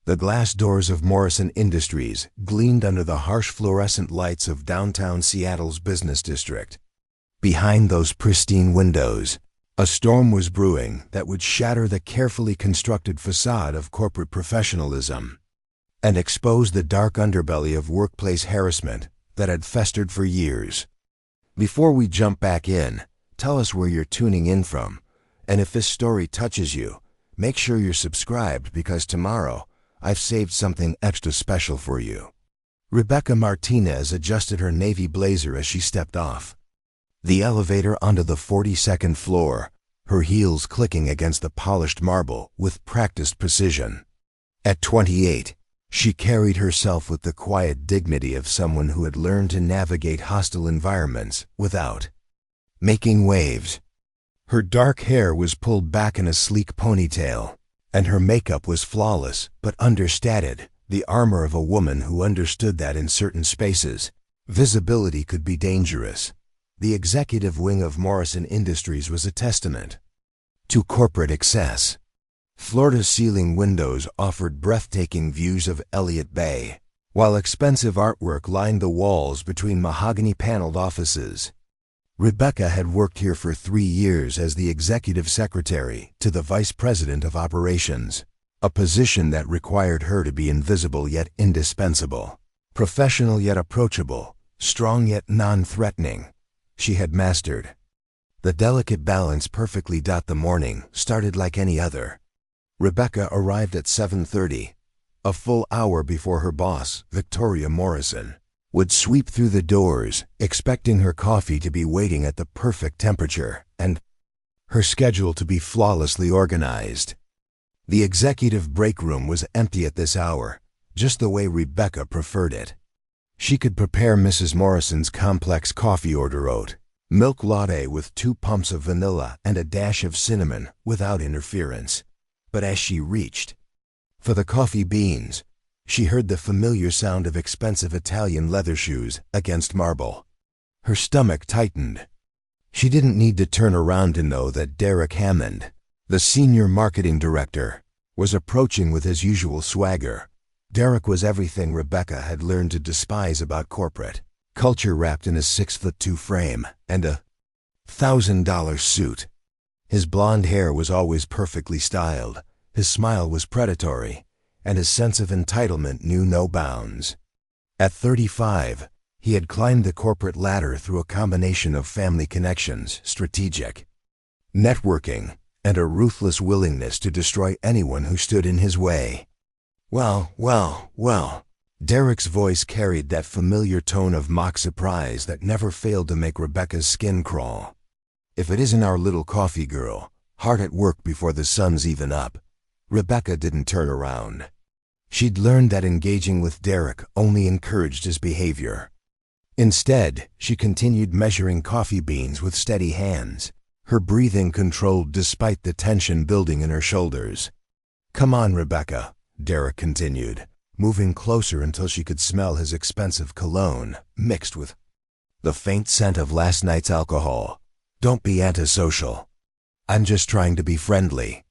The glass doors of Morrison Industries gleamed under the harsh fluorescent lights of downtown Seattle's business district. Behind those pristine windows, a storm was brewing that would shatter the carefully constructed facade of corporate professionalism and expose the dark underbelly of workplace harassment that had festered for years. Before we jump back in, tell us where you're tuning in from, and if this story touches you, make sure you're subscribed because tomorrow I've saved something extra special for you. Rebecca Martinez adjusted her navy blazer as she stepped off the elevator onto the 42nd floor, her heels clicking against the polished marble with practiced precision. At 28, she carried herself with the quiet dignity of someone who had learned to navigate hostile environments without making waves. Her dark hair was pulled back in a sleek ponytail, and her makeup was flawless but understated, the armor of a woman who understood that in certain spaces, visibility could be dangerous. The executive wing of Morrison Industries was a testament to corporate excess. Floor-to-ceiling windows offered breathtaking views of Elliott Bay, while expensive artwork lined the walls between mahogany-paneled offices. Rebecca had worked here for 3 years as the executive secretary to the vice president of operations, a position that required her to be invisible yet indispensable, professional yet approachable, strong yet non-threatening. She had mastered the delicate balance perfectly. The morning started like any other. Rebecca arrived at 7:30, a full hour before her boss, Victoria Morrison, would sweep through the doors, expecting her coffee to be waiting at the perfect temperature and her schedule to be flawlessly organized. The executive break room was empty at this hour, just the way Rebecca preferred it. She could prepare Mrs. Morrison's complex coffee order: oat milk latte with 2 pumps of vanilla and a dash of cinnamon without interference. But as she reached for the coffee beans, she heard the familiar sound of expensive Italian leather shoes against marble. Her stomach tightened. She didn't need to turn around to know that Derek Hammond, the senior marketing director, was approaching with his usual swagger. Derek was everything Rebecca had learned to despise about corporate culture, wrapped in a 6'2" frame and a $1,000 suit. His blonde hair was always perfectly styled, his smile was predatory, and his sense of entitlement knew no bounds. At 35, he had climbed the corporate ladder through a combination of family connections, strategic networking, and a ruthless willingness to destroy anyone who stood in his way. Well. Derek's voice carried that familiar tone of mock surprise that never failed to make Rebecca's skin crawl. If it isn't our little coffee girl, hard at work before the sun's even up. Rebecca didn't turn around. She'd learned that engaging with Derek only encouraged his behavior. Instead, she continued measuring coffee beans with steady hands, her breathing controlled despite the tension building in her shoulders. "Come on, Rebecca," Derek continued, moving closer until she could smell his expensive cologne mixed with the faint scent of last night's alcohol. "Don't be antisocial. I'm just trying to be friendly."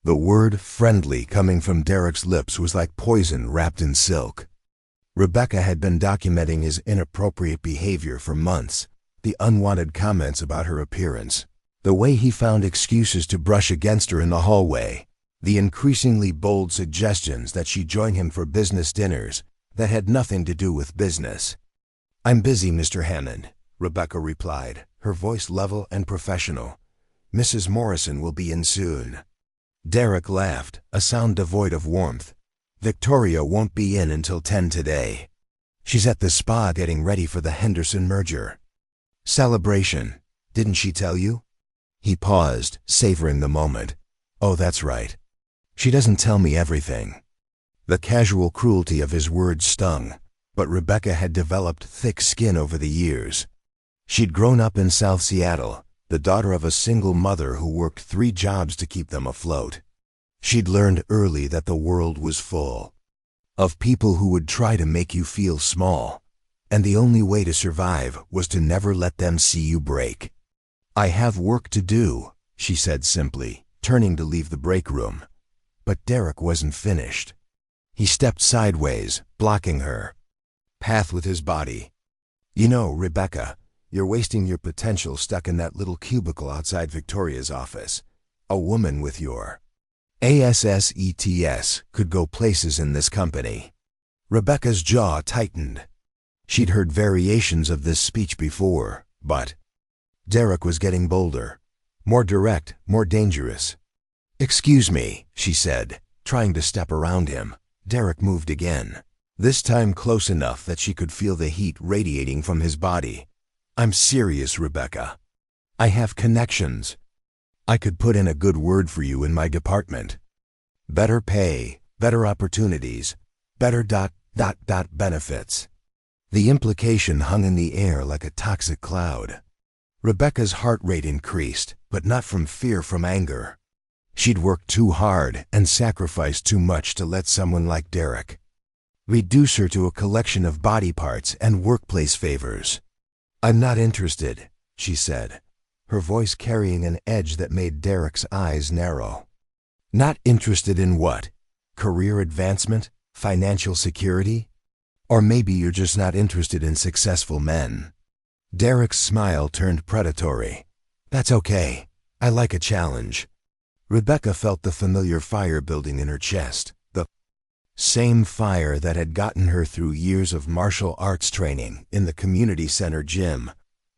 The word friendly coming from Derek's lips was like poison wrapped in silk. Rebecca had been documenting his inappropriate behavior for months, the unwanted comments about her appearance, the way he found excuses to brush against her in the hallway, the increasingly bold suggestions that she join him for business dinners that had nothing to do with business. "I'm busy, Mr. Hammond," Rebecca replied, her voice level and professional. "Mrs. Morrison will be in soon." Derek laughed, a sound devoid of warmth. "Victoria won't be in until 10 today. She's at the spa getting ready for the Henderson merger." "Celebration, didn't she tell you?" He paused, savoring the moment. "Oh, that's right. She doesn't tell me everything." The casual cruelty of his words stung, but Rebecca had developed thick skin over the years. She'd grown up in South Seattle, the daughter of a single mother who worked 3 jobs to keep them afloat. She'd learned early that the world was full of people who would try to make you feel small, and the only way to survive was to never let them see you break. "I have work to do," she said simply, turning to leave the break room. But Derek wasn't finished. He stepped sideways, blocking her path with his body. "You know, Rebecca, you're wasting your potential stuck in that little cubicle outside Victoria's office. A woman with your ASSETS could go places in this company." Rebecca's jaw tightened. She'd heard variations of this speech before, but Derek was getting bolder, more direct, more dangerous. "Excuse me," she said, trying to step around him. Derek moved again, this time close enough that she could feel the heat radiating from his body. "I'm serious, Rebecca. I have connections. I could put in a good word for you in my department. Better pay, better opportunities, better benefits." The implication hung in the air like a toxic cloud. Rebecca's heart rate increased, but not from fear, from anger. She'd worked too hard and sacrificed too much to let someone like Derek reduce her to a collection of body parts and workplace favors. "I'm not interested," she said, her voice carrying an edge that made Derek's eyes narrow. "Not interested in what? Career advancement? Financial security? Or maybe you're just not interested in successful men." Derek's smile turned predatory. "That's okay. I like a challenge." Rebecca felt the familiar fire building in her chest, the same fire that had gotten her through years of martial arts training in the community center gym,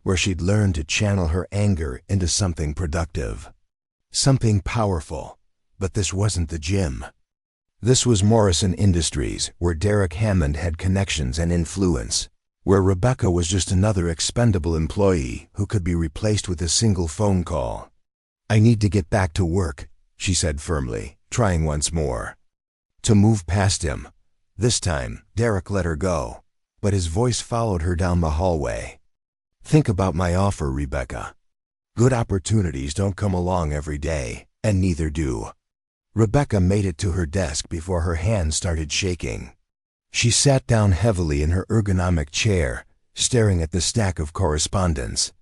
where she'd learned to channel her anger into something productive, something powerful. But this wasn't the gym. This was Morrison Industries, where Derek Hammond had connections and influence, where Rebecca was just another expendable employee who could be replaced with a single phone call. "I need to get back to work," she said firmly, trying once more to move past him. This time, Derek let her go, but his voice followed her down the hallway. "Think about my offer, Rebecca. Good opportunities don't come along every day, and neither do." Rebecca made it to her desk before her hands started shaking. She sat down heavily in her ergonomic chair, staring at the stack of correspondence.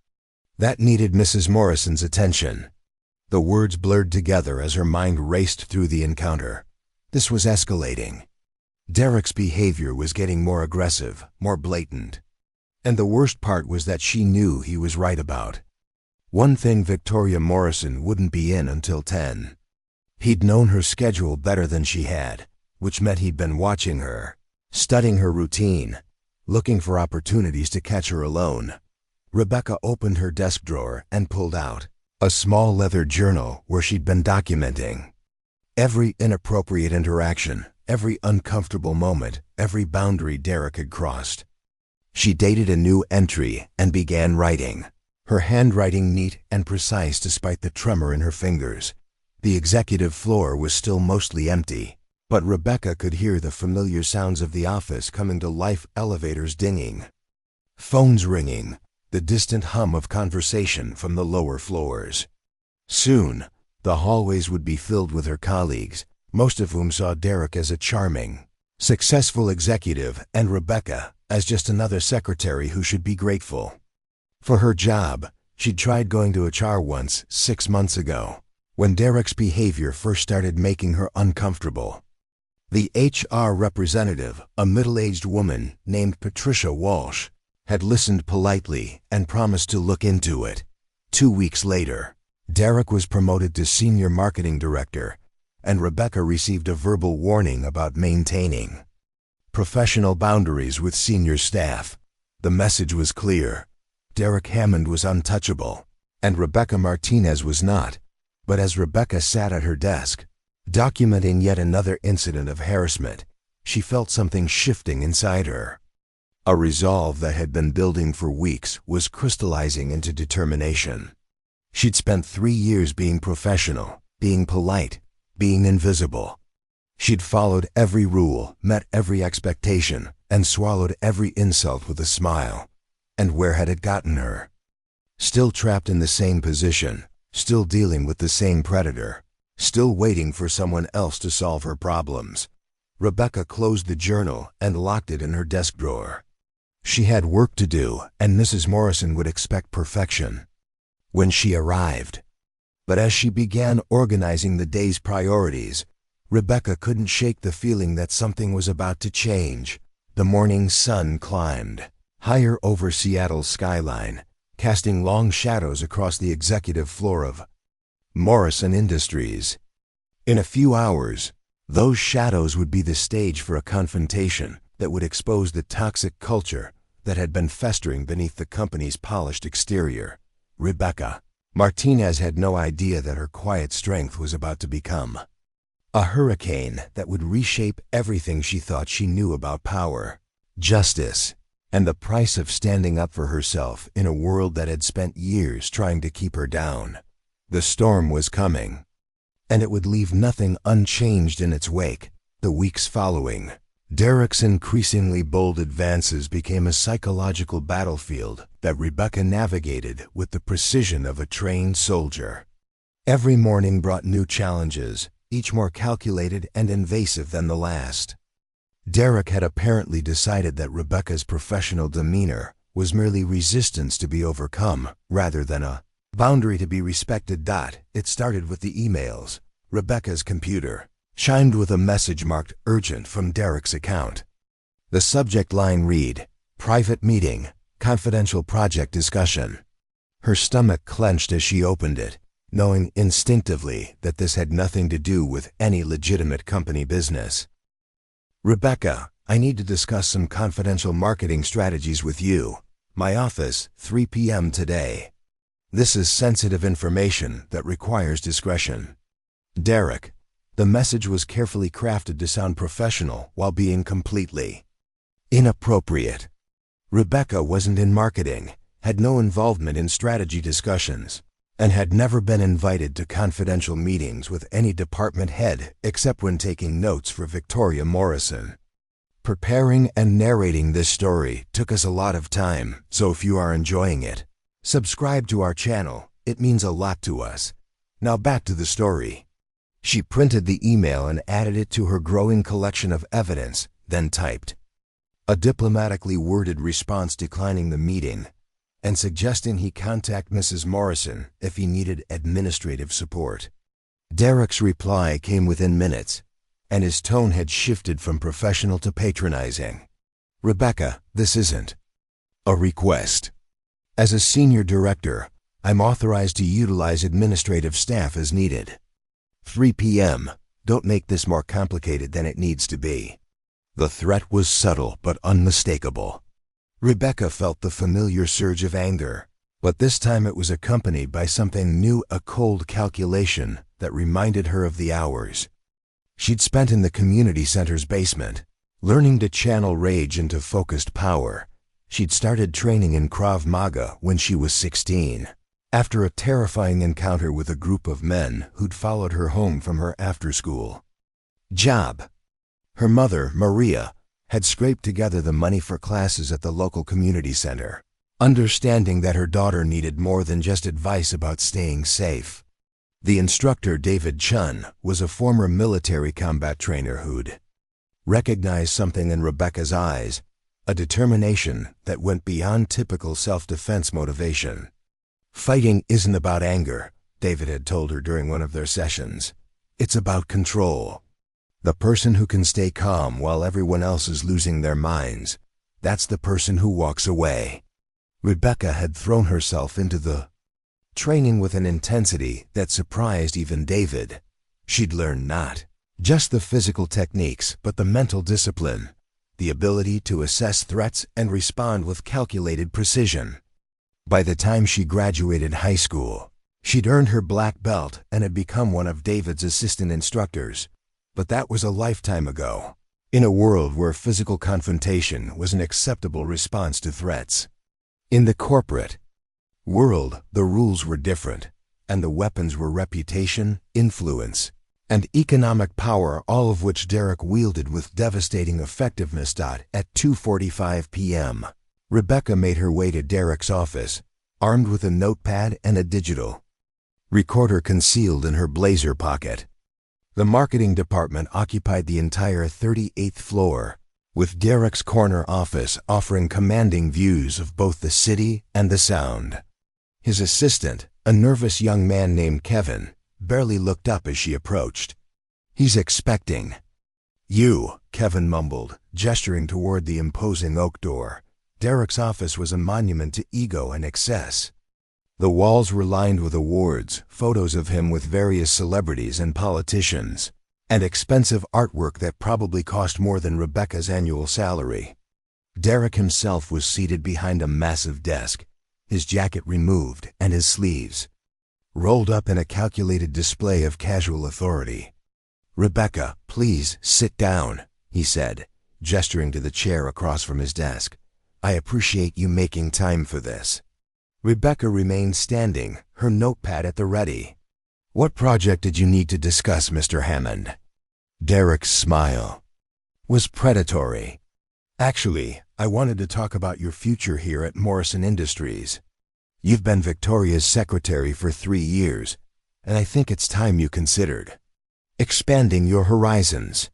That needed Mrs. Morrison's attention. The words blurred together as her mind raced through the encounter. This was escalating. Derek's behavior was getting more aggressive, more blatant. And the worst part was that she knew he was right about one thing: Victoria Morrison wouldn't be in until 10. He'd known her schedule better than she had, which meant he'd been watching her, studying her routine, looking for opportunities to catch her alone. Rebecca opened her desk drawer and pulled out a small leather journal where she'd been documenting every inappropriate interaction, every uncomfortable moment, every boundary Derek had crossed. She dated a new entry and began writing, her handwriting neat and precise despite the tremor in her fingers. The executive floor was still mostly empty, but Rebecca could hear the familiar sounds of the office coming to life: elevators dinging, phones ringing, the distant hum of conversation from the lower floors. Soon, the hallways would be filled with her colleagues, most of whom saw Derek as a charming, successful executive and Rebecca as just another secretary who should be grateful for her job. She'd tried going to HR once 6 months ago, when Derek's behavior first started making her uncomfortable. The HR representative, a middle-aged woman named Patricia Walsh, had listened politely and promised to look into it. 2 weeks later, Derek was promoted to senior marketing director, and Rebecca received a verbal warning about maintaining professional boundaries with senior staff. The message was clear: Derek Hammond was untouchable, and Rebecca Martinez was not. But as Rebecca sat at her desk, documenting yet another incident of harassment, she felt something shifting inside her. A resolve that had been building for weeks was crystallizing into determination. She'd spent 3 years being professional, being polite, being invisible. She'd followed every rule, met every expectation, and swallowed every insult with a smile. And where had it gotten her? Still trapped in the same position, still dealing with the same predator, still waiting for someone else to solve her problems. Rebecca closed the journal and locked it in her desk drawer. She had work to do, and Mrs. Morrison would expect perfection when she arrived. But as she began organizing the day's priorities, Rebecca couldn't shake the feeling that something was about to change. The morning sun climbed higher over Seattle's skyline, casting long shadows across the executive floor of Morrison Industries. In a few hours, those shadows would be the stage for a confrontation that would expose the toxic culture that had been festering beneath the company's polished exterior. Rebecca Martinez had no idea that her quiet strength was about to become a hurricane that would reshape everything she thought she knew about power, justice, and the price of standing up for herself in a world that had spent years trying to keep her down. The storm was coming, and it would leave nothing unchanged in its wake. The weeks following, Derek's increasingly bold advances became a psychological battlefield that Rebecca navigated with the precision of a trained soldier. Every morning brought new challenges, each more calculated and invasive than the last. Derek had apparently decided that Rebecca's professional demeanor was merely resistance to be overcome, rather than a boundary to be respected. It started with the emails. Rebecca's computer chimed with a message marked urgent from Derek's account. The subject line read, "Private meeting, confidential project discussion." Her stomach clenched as she opened it, knowing instinctively that this had nothing to do with any legitimate company business. "Rebecca, I need to discuss some confidential marketing strategies with you. My office, 3 p.m. today. This is sensitive information that requires discretion. Derek." The message was carefully crafted to sound professional while being completely inappropriate. Rebecca wasn't in marketing, had no involvement in strategy discussions, and had never been invited to confidential meetings with any department head except when taking notes for Victoria Morrison. Preparing and narrating this story took us a lot of time, so if you are enjoying it, subscribe to our channel. It means a lot to us. Now back to the story. She printed the email and added it to her growing collection of evidence, then typed a diplomatically worded response declining the meeting and suggesting he contact Mrs. Morrison if he needed administrative support. Derek's reply came within minutes, and his tone had shifted from professional to patronizing. "Rebecca, this isn't a request. As a senior director, I'm authorized to utilize administrative staff as needed. 3 p.m. Don't make this more complicated than it needs to be." The threat was subtle but unmistakable. Rebecca felt the familiar surge of anger, but this time it was accompanied by something new, a cold calculation that reminded her of the hours she'd spent in the community center's basement, learning to channel rage into focused power. She'd started training in Krav Maga when she was 16, after a terrifying encounter with a group of men who'd followed her home from her after-school job. Her mother, Maria, had scraped together the money for classes at the local community center, understanding that her daughter needed more than just advice about staying safe. The instructor, David Chun, was a former military combat trainer who'd recognized something in Rebecca's eyes, a determination that went beyond typical self-defense motivation. "Fighting isn't about anger," David had told her during one of their sessions. "It's about control. The person who can stay calm while everyone else is losing their minds, that's the person who walks away." Rebecca had thrown herself into the training with an intensity that surprised even David. She'd learned not just the physical techniques, but the mental discipline, the ability to assess threats and respond with calculated precision. By the time she graduated high school, she'd earned her black belt and had become one of David's assistant instructors. But that was a lifetime ago, in a world where physical confrontation was an acceptable response to threats. In the corporate world, the rules were different, and the weapons were reputation, influence, and economic power, all of which Derek wielded with devastating effectiveness. At 2:45 p.m., Rebecca made her way to Derek's office, armed with a notepad and a digital recorder concealed in her blazer pocket. The marketing department occupied the entire 38th floor, with Derek's corner office offering commanding views of both the city and the Sound. His assistant, a nervous young man named Kevin, barely looked up as she approached. He's expecting you, Kevin mumbled, gesturing toward the imposing oak door. Derek's office was a monument to ego and excess. The walls were lined with awards, photos of him with various celebrities and politicians, and expensive artwork that probably cost more than Rebecca's annual salary. Derek himself was seated behind a massive desk, his jacket removed and his sleeves rolled up in a calculated display of casual authority. "Rebecca, please sit down," he said, gesturing to the chair across from his desk. "I appreciate you making time for this." Rebecca remained standing, her notepad at the ready. "What project did you need to discuss, Mr. Hammond?" Derek's smile was predatory. "Actually, I wanted to talk about your future here at Morrison Industries. You've been Victoria's secretary for 3 years, and I think it's time you considered expanding your horizons."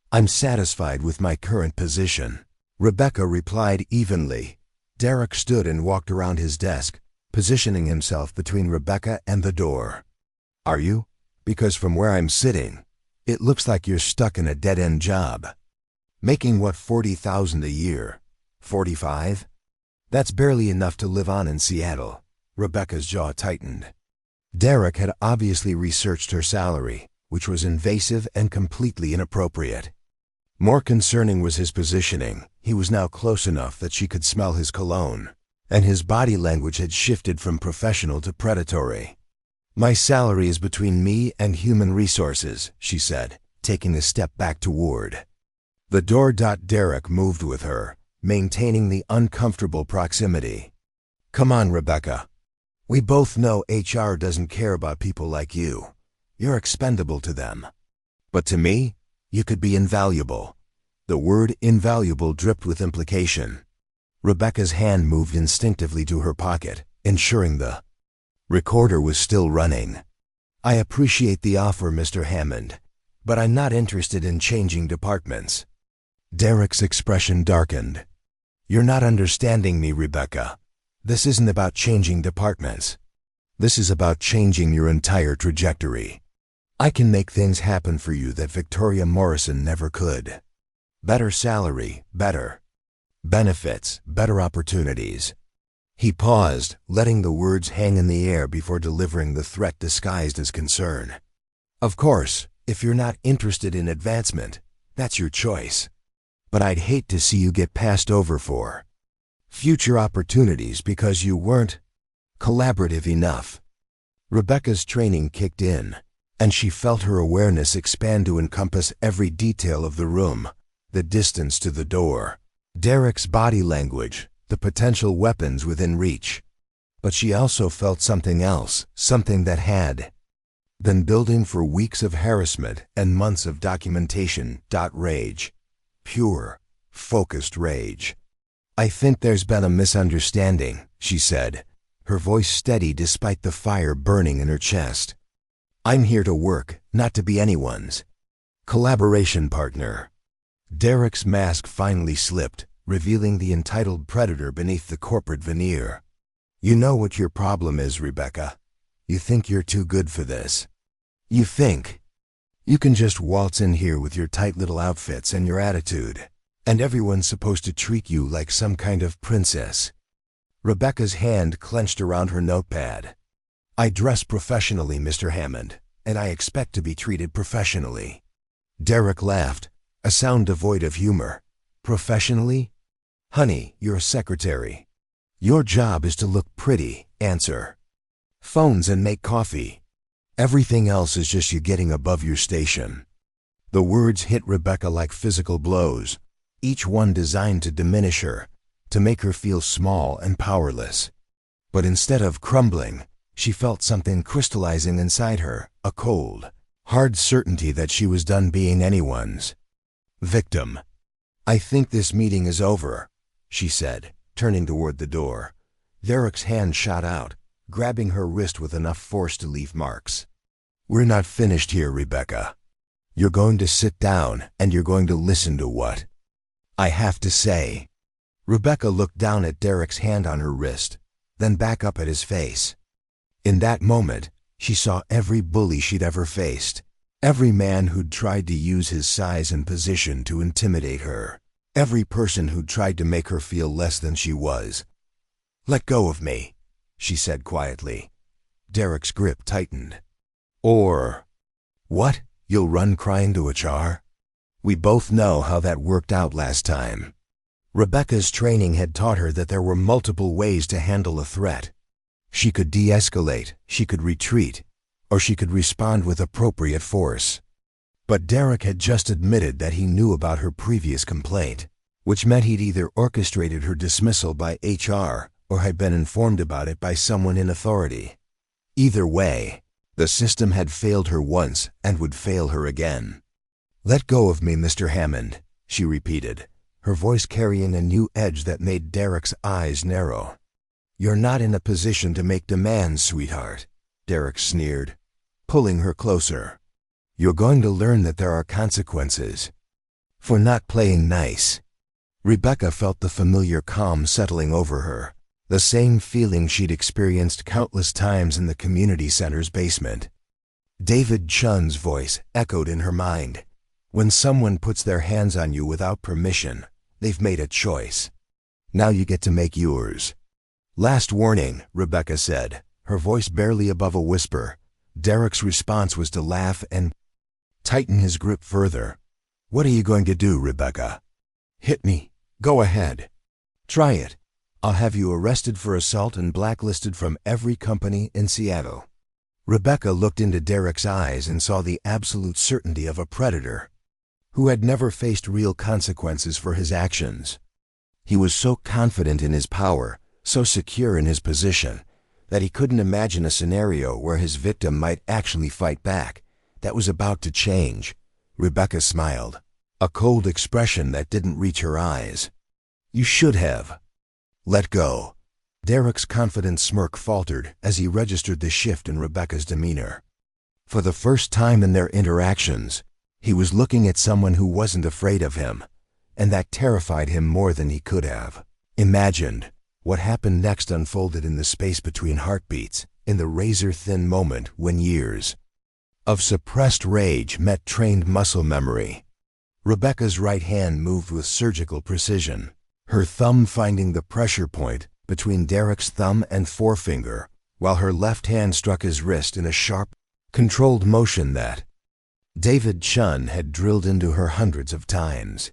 "I'm satisfied with my current position," Rebecca replied evenly. Derek stood and walked around his desk, positioning himself between Rebecca and the door. "Are you? Because from where I'm sitting, it looks like you're stuck in a dead-end job. Making what, $40,000 a year? 45? That's barely enough to live on in Seattle." Rebecca's jaw tightened. Derek had obviously researched her salary, which was invasive and completely inappropriate. More concerning was his positioning. He was now close enough that she could smell his cologne, and his body language had shifted from professional to predatory. "My salary is between me and human resources," she said, taking a step back toward the door. Derek moved with her, maintaining the uncomfortable proximity. "Come on, Rebecca. We both know HR doesn't care about people like you. You're expendable to them. But to me, you could be invaluable." The word invaluable dripped with implication. Rebecca's hand moved instinctively to her pocket, ensuring the recorder was still running. "I appreciate the offer, Mr. Hammond, but I'm not interested in changing departments." Derek's expression darkened. "You're not understanding me, Rebecca. This isn't about changing departments. This is about changing your entire trajectory. I can make things happen for you that Victoria Morrison never could. Better salary, better benefits, better opportunities." He paused, letting the words hang in the air before delivering the threat disguised as concern. "Of course, if you're not interested in advancement, that's your choice. But I'd hate to see you get passed over for future opportunities because you weren't collaborative enough." Rebecca's training kicked in, and she felt her awareness expand to encompass every detail of the room, the distance to the door, Derek's body language, the potential weapons within reach. But she also felt something else, something that had been building for weeks of harassment and months of documentation. Rage. Pure, focused rage. "I think there's been a misunderstanding," she said, her voice steady despite the fire burning in her chest. "I'm here to work, not to be anyone's collaboration partner." Derek's mask finally slipped, revealing the entitled predator beneath the corporate veneer. "You know what your problem is, Rebecca. You think you're too good for this. You think you can just waltz in here with your tight little outfits and your attitude, and everyone's supposed to treat you like some kind of princess." Rebecca's hand clenched around her notepad. "I dress professionally, Mr. Hammond, and I expect to be treated professionally." Derek laughed, a sound devoid of humor. "Professionally? Honey, you're a secretary. Your job is to look pretty, answer phones and make coffee. Everything else is just you getting above your station." The words hit Rebecca like physical blows, each one designed to diminish her, to make her feel small and powerless. But instead of crumbling, she felt something crystallizing inside her, a cold, hard certainty that she was done being anyone's victim. "I think this meeting is over," she said, turning toward the door. Derek's hand shot out, grabbing her wrist with enough force to leave marks. "We're not finished here, Rebecca. You're going to sit down and you're going to listen to what I have to say." Rebecca looked down at Derek's hand on her wrist, then back up at his face. In that moment, she saw every bully she'd ever faced, Every man who'd tried to use his size and position to intimidate her. Every person who'd tried to make her feel less than she was. "Let go of me," she said quietly. Derek's grip tightened. "Or, what, you'll run crying to HR?" We both know how that worked out last time. Rebecca's training had taught her that there were multiple ways to handle a threat. She could de-escalate, she could retreat, or she could respond with appropriate force. But Derek had just admitted that he knew about her previous complaint, which meant he'd either orchestrated her dismissal by HR or had been informed about it by someone in authority. Either way, the system had failed her once and would fail her again. "Let go of me, Mr. Hammond," she repeated, her voice carrying a new edge that made Derek's eyes narrow. "You're not in a position to make demands, sweetheart," Derek sneered, pulling her closer. "You're going to learn that there are consequences for not playing nice." Rebecca felt the familiar calm settling over her, the same feeling she'd experienced countless times in the community center's basement. David Chun's voice echoed in her mind. "When someone puts their hands on you without permission, they've made a choice. Now you get to make yours." "Last warning," Rebecca said, her voice barely above a whisper. Derek's response was to laugh and tighten his grip further. "What are you going to do, Rebecca?" "Hit me. Go ahead. Try it. I'll have you arrested for assault and blacklisted from every company in Seattle." Rebecca looked into Derek's eyes and saw the absolute certainty of a predator who had never faced real consequences for his actions. He was so confident in his power, so secure in his position, that he couldn't imagine a scenario where his victim might actually fight back. That was about to change. Rebecca smiled, a cold expression that didn't reach her eyes. "You should have. Let go." Derek's confident smirk faltered as he registered the shift in Rebecca's demeanor. For the first time in their interactions, he was looking at someone who wasn't afraid of him, and that terrified him more than he could have imagined. What happened next unfolded in the space between heartbeats, in the razor-thin moment when years of suppressed rage met trained muscle memory. Rebecca's right hand moved with surgical precision, her thumb finding the pressure point between Derek's thumb and forefinger, while her left hand struck his wrist in a sharp, controlled motion that David Chun had drilled into her hundreds of times.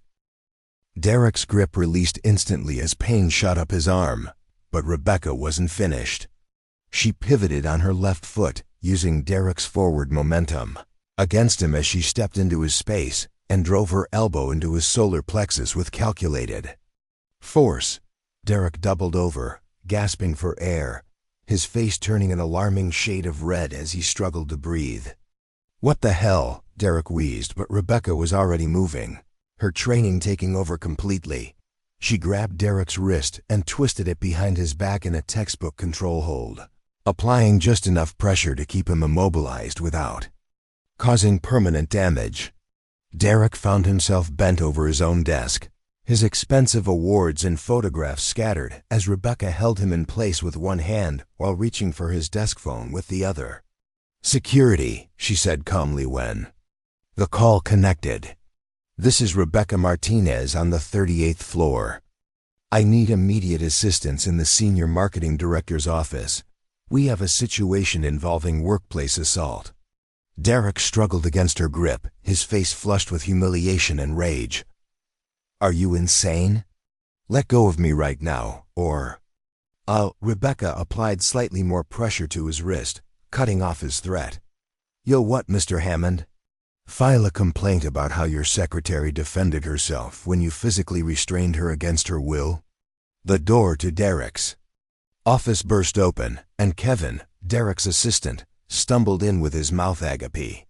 Derek's grip released instantly as pain shot up his arm, but Rebecca wasn't finished. She pivoted on her left foot, using Derek's forward momentum against him as she stepped into his space and drove her elbow into his solar plexus with calculated force. Derek doubled over, gasping for air, his face turning an alarming shade of red as he struggled to breathe. "What the hell?" Derek wheezed, but Rebecca was already moving, her training taking over completely. She grabbed Derek's wrist and twisted it behind his back in a textbook control hold, applying just enough pressure to keep him immobilized without causing permanent damage. Derek found himself bent over his own desk, his expensive awards and photographs scattered as Rebecca held him in place with one hand while reaching for his desk phone with the other. "Security," she said calmly when the call connected. "This is Rebecca Martinez on the 38th floor. I need immediate assistance in the senior marketing director's office. We have a situation involving workplace assault." Derek struggled against her grip, his face flushed with humiliation and rage. "Are you insane? Let go of me right now, or Rebecca applied slightly more pressure to his wrist, cutting off his threat. "You'll what, Mr. Hammond?" "File a complaint about how your secretary defended herself when you physically restrained her against her will." The door to Derek's office burst open, and Kevin, Derek's assistant, stumbled in with his mouth agape.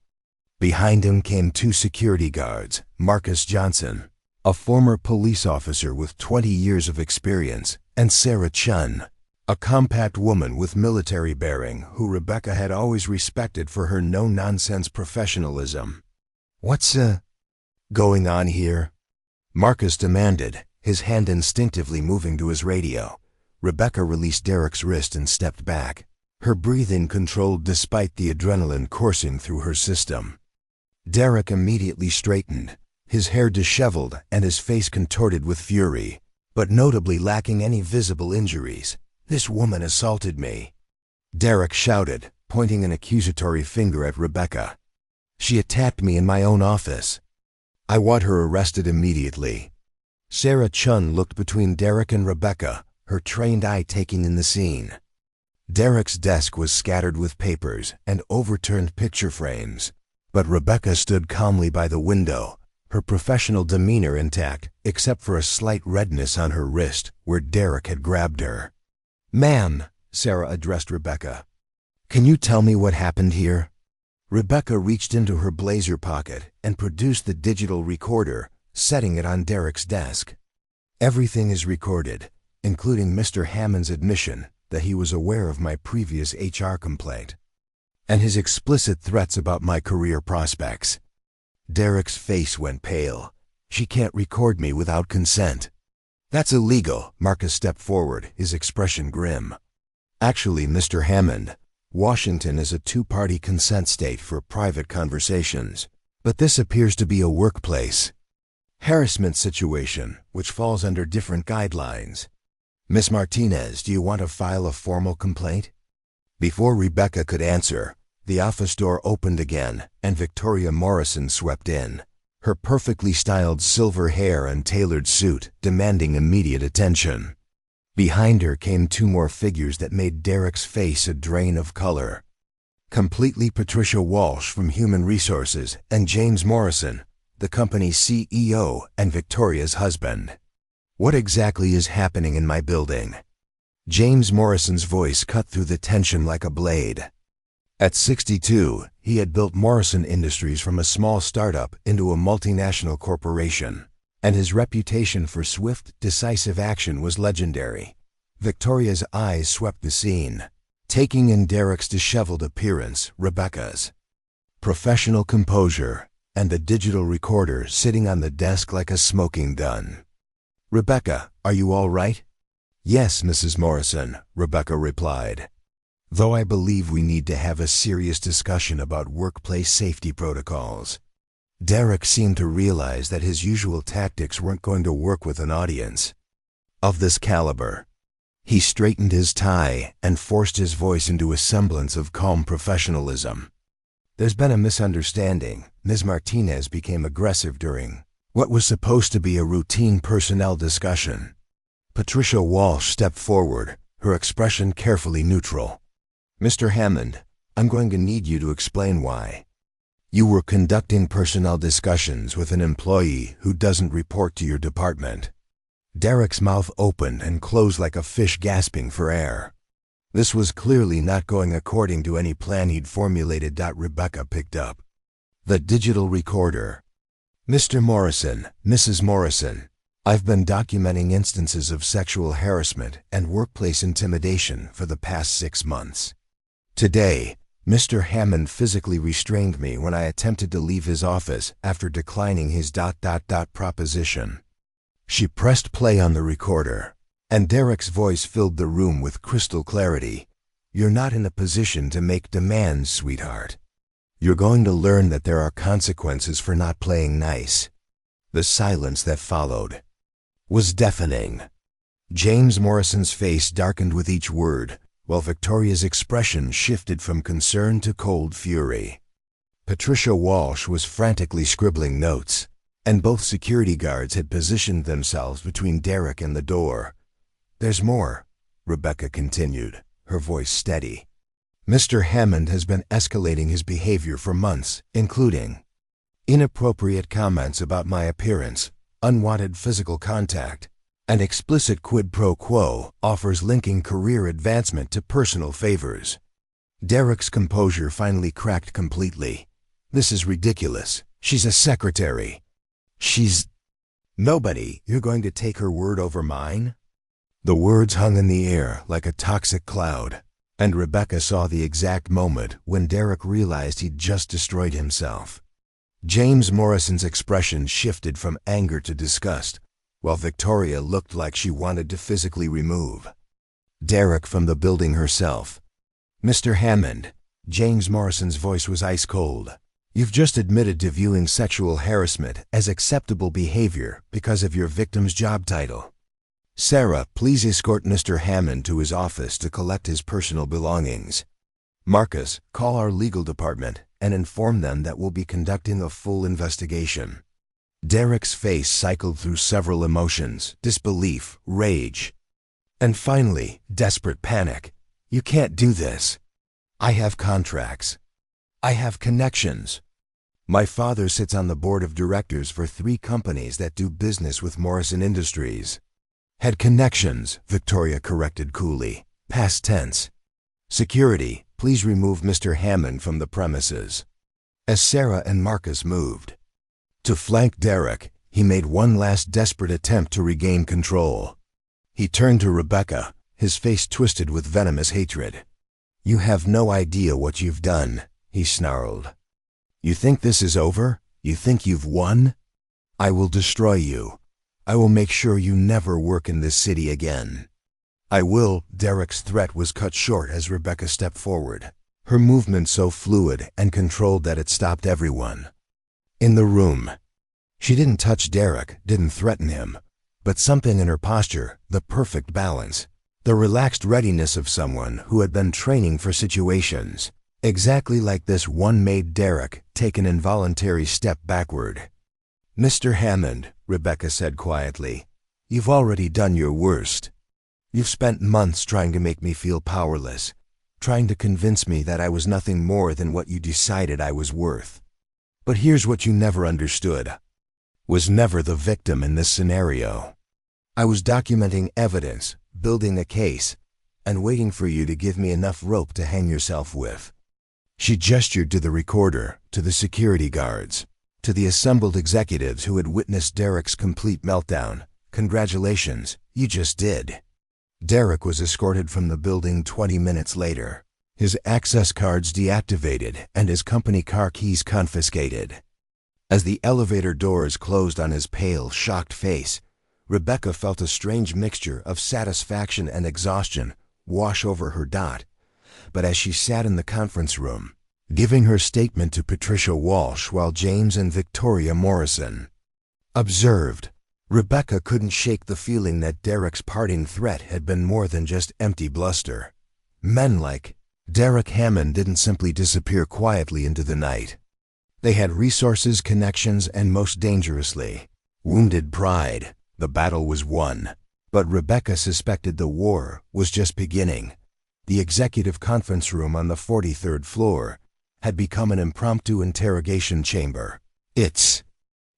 Behind him came two security guards, Marcus Johnson, a former police officer with 20 years of experience, and Sarah Chun, a compact woman with military bearing who Rebecca had always respected for her no-nonsense professionalism. "What's going on here?" Marcus demanded, his hand instinctively moving to his radio. Rebecca released Derek's wrist and stepped back, her breathing controlled despite the adrenaline coursing through her system. Derek immediately straightened, his hair disheveled and his face contorted with fury, but notably lacking any visible injuries. "This woman assaulted me," Derek shouted, pointing an accusatory finger at Rebecca. "She attacked me in my own office. I want her arrested immediately." Sarah Chun looked between Derek and Rebecca, her trained eye taking in the scene. Derek's desk was scattered with papers and overturned picture frames, but Rebecca stood calmly by the window, her professional demeanor intact except for a slight redness on her wrist where Derek had grabbed her. "Ma'am," Sarah addressed Rebecca, "can you tell me what happened here?" Rebecca reached into her blazer pocket and produced the digital recorder, setting it on Derek's desk. "Everything is recorded, including Mr. Hammond's admission that he was aware of my previous HR complaint and his explicit threats about my career prospects." Derek's face went pale. "She can't record me without consent." "That's illegal." Marcus stepped forward, his expression grim. "Actually, Mr. Hammond, Washington is a two-party consent state for private conversations, but this appears to be a workplace harassment situation, which falls under different guidelines. Miss Martinez, do you want to file a formal complaint?" Before Rebecca could answer, the office door opened again and Victoria Morrison swept in, her perfectly styled silver hair and tailored suit demanding immediate attention. Behind her came two more figures that made Derek's face a drain of color. Completely Patricia Walsh from Human Resources and James Morrison, the company's CEO and Victoria's husband. "What exactly is happening in my building?" James Morrison's voice cut through the tension like a blade. At 62, he had built Morrison Industries from a small startup into a multinational corporation, and his reputation for swift, decisive action was legendary. Victoria's eyes swept the scene, taking in Derek's disheveled appearance, Rebecca's professional composure, and the digital recorder sitting on the desk like a smoking gun. "Rebecca, are you all right?" "Yes, Mrs. Morrison," Rebecca replied. "Though I believe we need to have a serious discussion about workplace safety protocols." Derek seemed to realize that his usual tactics weren't going to work with an audience of this caliber. He straightened his tie and forced his voice into a semblance of calm professionalism. "There's been a misunderstanding. Ms. Martinez became aggressive during what was supposed to be a routine personnel discussion." Patricia Walsh stepped forward, her expression carefully neutral. "Mr. Hammond, I'm going to need you to explain why. You were conducting personnel discussions with an employee who doesn't report to your department." Derek's mouth opened and closed like a fish gasping for air. This was clearly not going according to any plan he'd formulated. Rebecca picked up the digital recorder. "Mr. Morrison, Mrs. Morrison, I've been documenting instances of sexual harassment and workplace intimidation for the past 6 months. Today, Mr. Hammond physically restrained me when I attempted to leave his office after declining his proposition." She pressed play on the recorder, and Derek's voice filled the room with crystal clarity. "You're not in a position to make demands, sweetheart. You're going to learn that there are consequences for not playing nice." The silence that followed was deafening. James Morrison's face darkened with each word, while Victoria's expression shifted from concern to cold fury. Patricia Walsh was frantically scribbling notes, and both security guards had positioned themselves between Derek and the door. "There's more," Rebecca continued, her voice steady. "Mr. Hammond has been escalating his behavior for months, including inappropriate comments about my appearance, unwanted physical contact, and explicit quid pro quo offers linking career advancement to personal favors." Derek's composure finally cracked completely. "This is ridiculous. She's a secretary. She's nobody. You're going to take her word over mine?" The words hung in the air like a toxic cloud, and Rebecca saw the exact moment when Derek realized he'd just destroyed himself. James Morrison's expression shifted from anger to disgust, while Victoria looked like she wanted to physically remove Derek from the building herself. "Mr. Hammond," James Morrison's voice was ice cold, You've just admitted to viewing sexual harassment as acceptable behavior because of your victim's job title. Sarah, please escort Mr. Hammond to his office to collect his personal belongings. Marcus, call our legal department and inform them that we'll be conducting a full investigation. Derek's face cycled through several emotions: disbelief, rage, and finally, desperate panic. You can't do this. I have contracts. I have connections. My father sits on the board of directors for 3 companies that do business with Morrison Industries. Had connections, Victoria corrected coolly. Past tense. Security, please remove Mr. Hammond from the premises. As Sarah and Marcus moved to flank Derek, he made one last desperate attempt to regain control. He turned to Rebecca, his face twisted with venomous hatred. You have no idea what you've done, he snarled. You think this is over? You think you've won? I will destroy you. I will make sure you never work in this city again. I will. Derek's threat was cut short as Rebecca stepped forward, her movement so fluid and controlled that it stopped everyone in the room. She didn't touch Derek, didn't threaten him, but something in her posture, the perfect balance, the relaxed readiness of someone who had been training for situations exactly like this one, made Derek take an involuntary step backward. Mr. Hammond, Rebecca said quietly, you've already done your worst. You've spent months trying to make me feel powerless, trying to convince me that I was nothing more than what you decided I was worth. But here's what you never understood. Was never the victim in this scenario. I was documenting evidence, building a case, and waiting for you to give me enough rope to hang yourself with. She gestured to the recorder, to the security guards, to the assembled executives who had witnessed Derek's complete meltdown. Congratulations, you just did. Derek was escorted from the building 20 minutes later, his access cards deactivated and his company car keys confiscated. As the elevator doors closed on his pale, shocked face, Rebecca felt a strange mixture of satisfaction and exhaustion wash over her. But as she sat in the conference room, giving her statement to Patricia Walsh while James and Victoria Morrison observed, Rebecca couldn't shake the feeling that Derek's parting threat had been more than just empty bluster. Men like Derek Hammond didn't simply disappear quietly into the night. They had resources, connections, and most dangerously, wounded pride. The battle was won, but Rebecca suspected the war was just beginning. The executive conference room on the 43rd floor had become an impromptu interrogation chamber, its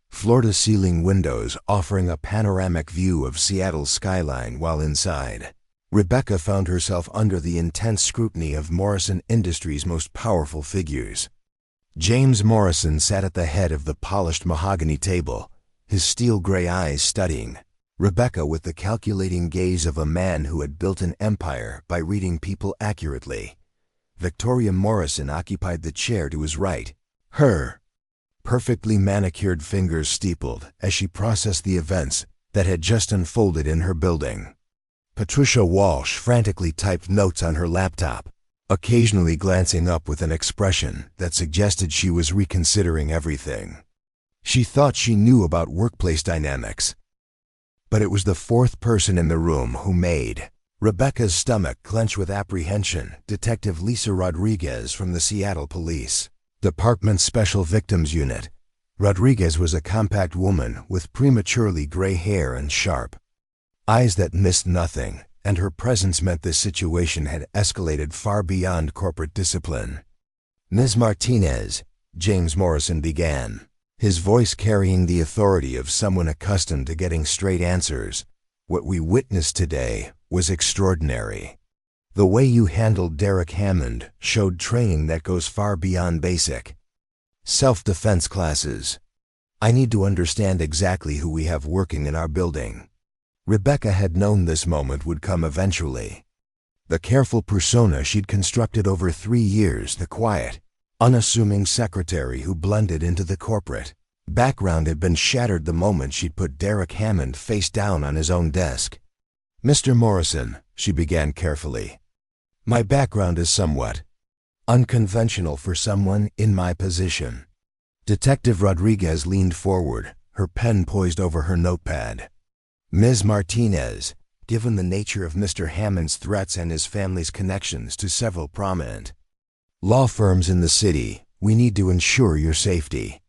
floor-to-ceiling windows offering a panoramic view of Seattle's skyline while inside. Rebecca found herself under the intense scrutiny of Morrison Industries' most powerful figures. James Morrison sat at the head of the polished mahogany table, his steel-gray eyes studying Rebecca with the calculating gaze of a man who had built an empire by reading people accurately. Victoria Morrison occupied the chair to his right, her perfectly manicured fingers steepled as she processed the events that had just unfolded in her building. Patricia Walsh frantically typed notes on her laptop, occasionally glancing up with an expression that suggested she was reconsidering everything. She thought she knew about workplace dynamics, but it was the fourth person in the room who made Rebecca's stomach clench with apprehension. Detective Lisa Rodriguez from the Seattle Police Department's Special Victims Unit. Rodriguez was a compact woman with prematurely gray hair and sharp eyes that missed nothing, and her presence meant this situation had escalated far beyond corporate discipline. Ms. Martinez, James Morrison began, his voice carrying the authority of someone accustomed to getting straight answers. What we witnessed today was extraordinary. The way you handled Derek Hammond showed training that goes far beyond basic self-defense classes. I need to understand exactly who we have working in our building. Rebecca had known this moment would come eventually. The careful persona she'd constructed over 3 years, the quiet, unassuming secretary who blended into the corporate background, had been shattered the moment she'd put Derek Hammond face down on his own desk. Mr. Morrison, she began carefully, my background is somewhat unconventional for someone in my position. Detective Rodriguez leaned forward, her pen poised over her notepad. Ms. Martinez, given the nature of Mr. Hammond's threats and his family's connections to several prominent law firms in the city, we need to ensure your safety.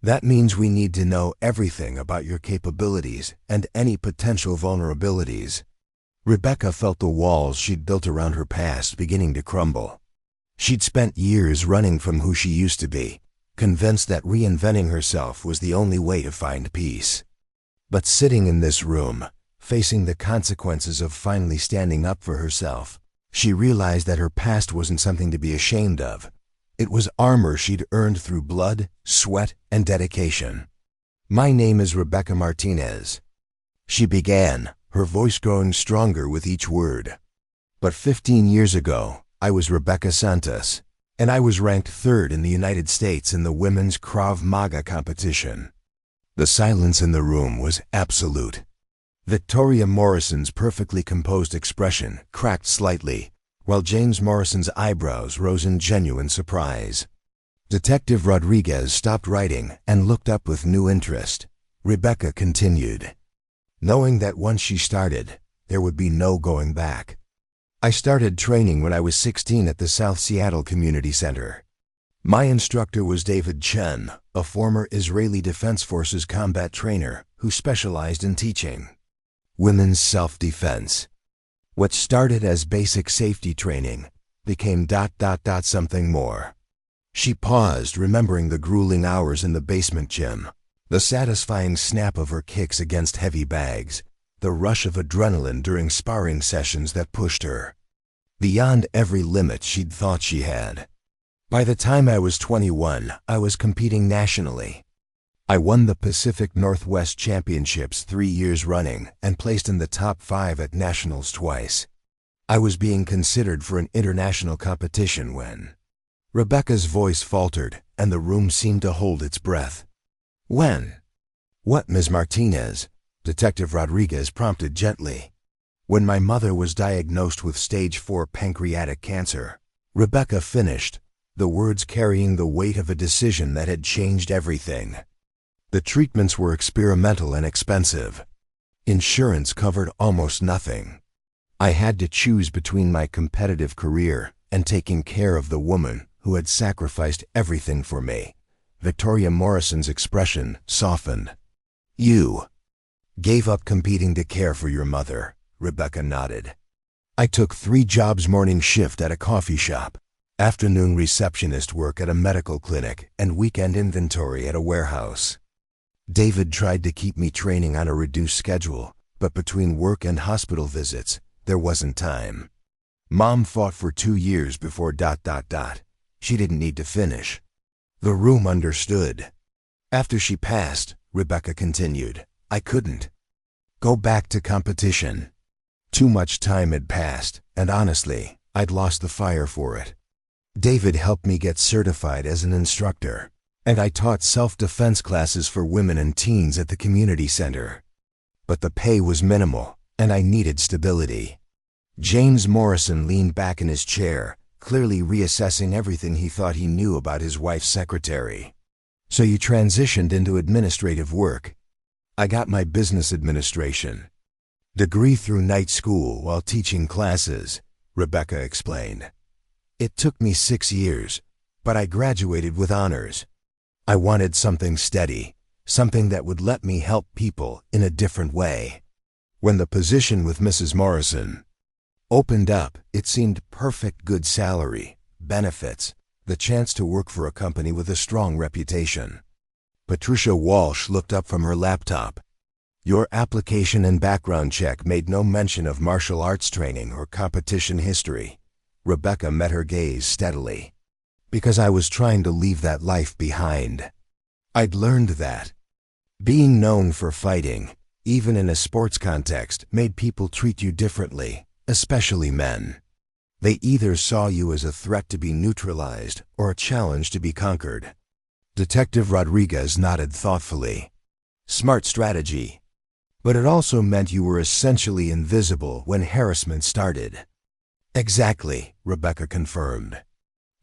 That means we need to know everything about your capabilities and any potential vulnerabilities. Rebecca felt the walls she'd built around her past beginning to crumble. She'd spent years running from who she used to be, convinced that reinventing herself was the only way to find peace. But sitting in this room, facing the consequences of finally standing up for herself, she realized that her past wasn't something to be ashamed of. It was armor she'd earned through blood, sweat, and dedication. My name is Rebecca Martinez. She began, her voice growing stronger with each word. But 15 years ago, I was Rebecca Santos, and I was ranked 3rd in the United States in the women's Krav Maga competition. The silence in the room was absolute. Victoria Morrison's perfectly composed expression cracked slightly, while James Morrison's eyebrows rose in genuine surprise. Detective Rodriguez stopped writing and looked up with new interest. Rebecca continued, knowing that once she started, there would be no going back. I started training when I was 16 at the South Seattle Community Center. My instructor was David Chen, a former Israeli Defense Forces combat trainer who specialized in teaching women's self-defense. What started as basic safety training became ... something more. She paused, remembering the grueling hours in the basement gym, the satisfying snap of her kicks against heavy bags, the rush of adrenaline during sparring sessions that pushed her beyond every limit she'd thought she had. By the time I was 21, I was competing nationally. I won the Pacific Northwest Championships 3 years running and placed in the top 5 at nationals twice. I was being considered for an international competition when Rebecca's voice faltered and the room seemed to hold its breath. When? What, Ms. Martinez? Detective Rodriguez prompted gently. When my mother was diagnosed with stage 4 pancreatic cancer. Rebecca finished, the words carrying the weight of a decision that had changed everything. The treatments were experimental and expensive. Insurance covered almost nothing. I had to choose between my competitive career and taking care of the woman who had sacrificed everything for me. Victoria Morrison's expression softened. You gave up competing to care for your mother, Rebecca nodded. I took 3 jobs: morning shift at a coffee shop, afternoon receptionist work at a medical clinic, and weekend inventory at a warehouse. David tried to keep me training on a reduced schedule, but between work and hospital visits, there wasn't time. Mom fought for 2 years before ... She didn't need to finish. The room understood. After she passed, Rebecca continued, I couldn't go back to competition. Too much time had passed, and honestly, I'd lost the fire for it. David helped me get certified as an instructor, and I taught self-defense classes for women and teens at the community center. But the pay was minimal, and I needed stability. James Morrison leaned back in his chair, clearly reassessing everything he thought he knew about his wife's secretary. So you transitioned into administrative work. I got my business administration degree through night school while teaching classes, Rebecca explained. It took me 6 years, but I graduated with honors. I wanted something steady, something that would let me help people in a different way. When the position with Mrs. Morrison opened up, it seemed perfect: good salary, benefits, the chance to work for a company with a strong reputation. Patricia Walsh looked up from her laptop. Your application and background check made no mention of martial arts training or competition history. Rebecca met her gaze steadily. Because I was trying to leave that life behind. I'd learned that being known for fighting, even in a sports context, made people treat you differently, especially men. They either saw you as a threat to be neutralized or a challenge to be conquered. Detective Rodriguez nodded thoughtfully. Smart strategy. But it also meant you were essentially invisible when harassment started. Exactly, Rebecca confirmed.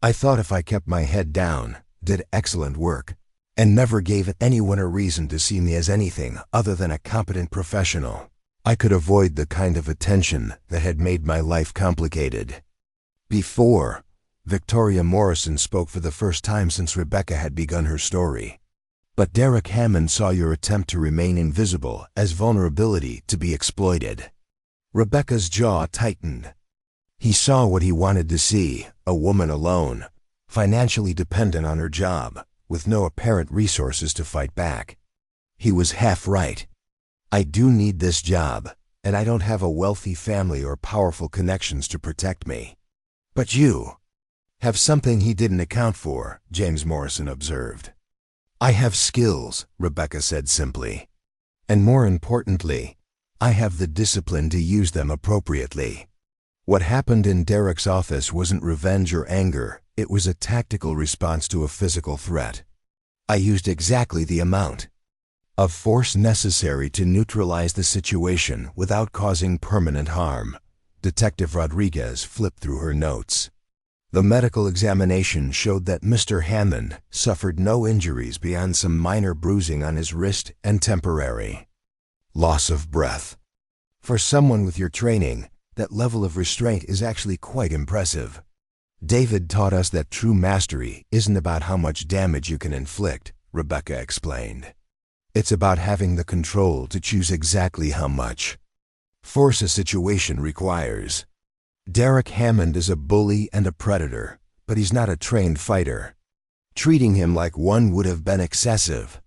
I thought if I kept my head down, did excellent work, and never gave anyone a reason to see me as anything other than a competent professional. I could avoid the kind of attention that had made my life complicated. Before, Victoria Morrison spoke for the first time since Rebecca had begun her story. But Derek Hammond saw your attempt to remain invisible as vulnerability to be exploited. Rebecca's jaw tightened. He saw what he wanted to see, a woman alone, financially dependent on her job, with no apparent resources to fight back. He was half right. I do need this job, and I don't have a wealthy family or powerful connections to protect me. But you have something he didn't account for, James Morrison observed. I have skills, Rebecca said simply. And more importantly, I have the discipline to use them appropriately. What happened in Derek's office wasn't revenge or anger, it was a tactical response to a physical threat. I used exactly the amount of force necessary to neutralize the situation without causing permanent harm. Detective Rodriguez flipped through her notes. The medical examination showed that Mr. Hammond suffered no injuries beyond some minor bruising on his wrist and temporary loss of breath. For someone with your training, that level of restraint is actually quite impressive. David taught us that true mastery isn't about how much damage you can inflict, Rebecca explained. It's about having the control to choose exactly how much force a situation requires. Derek Hammond is a bully and a predator, but he's not a trained fighter. Treating him like one would have been excessive.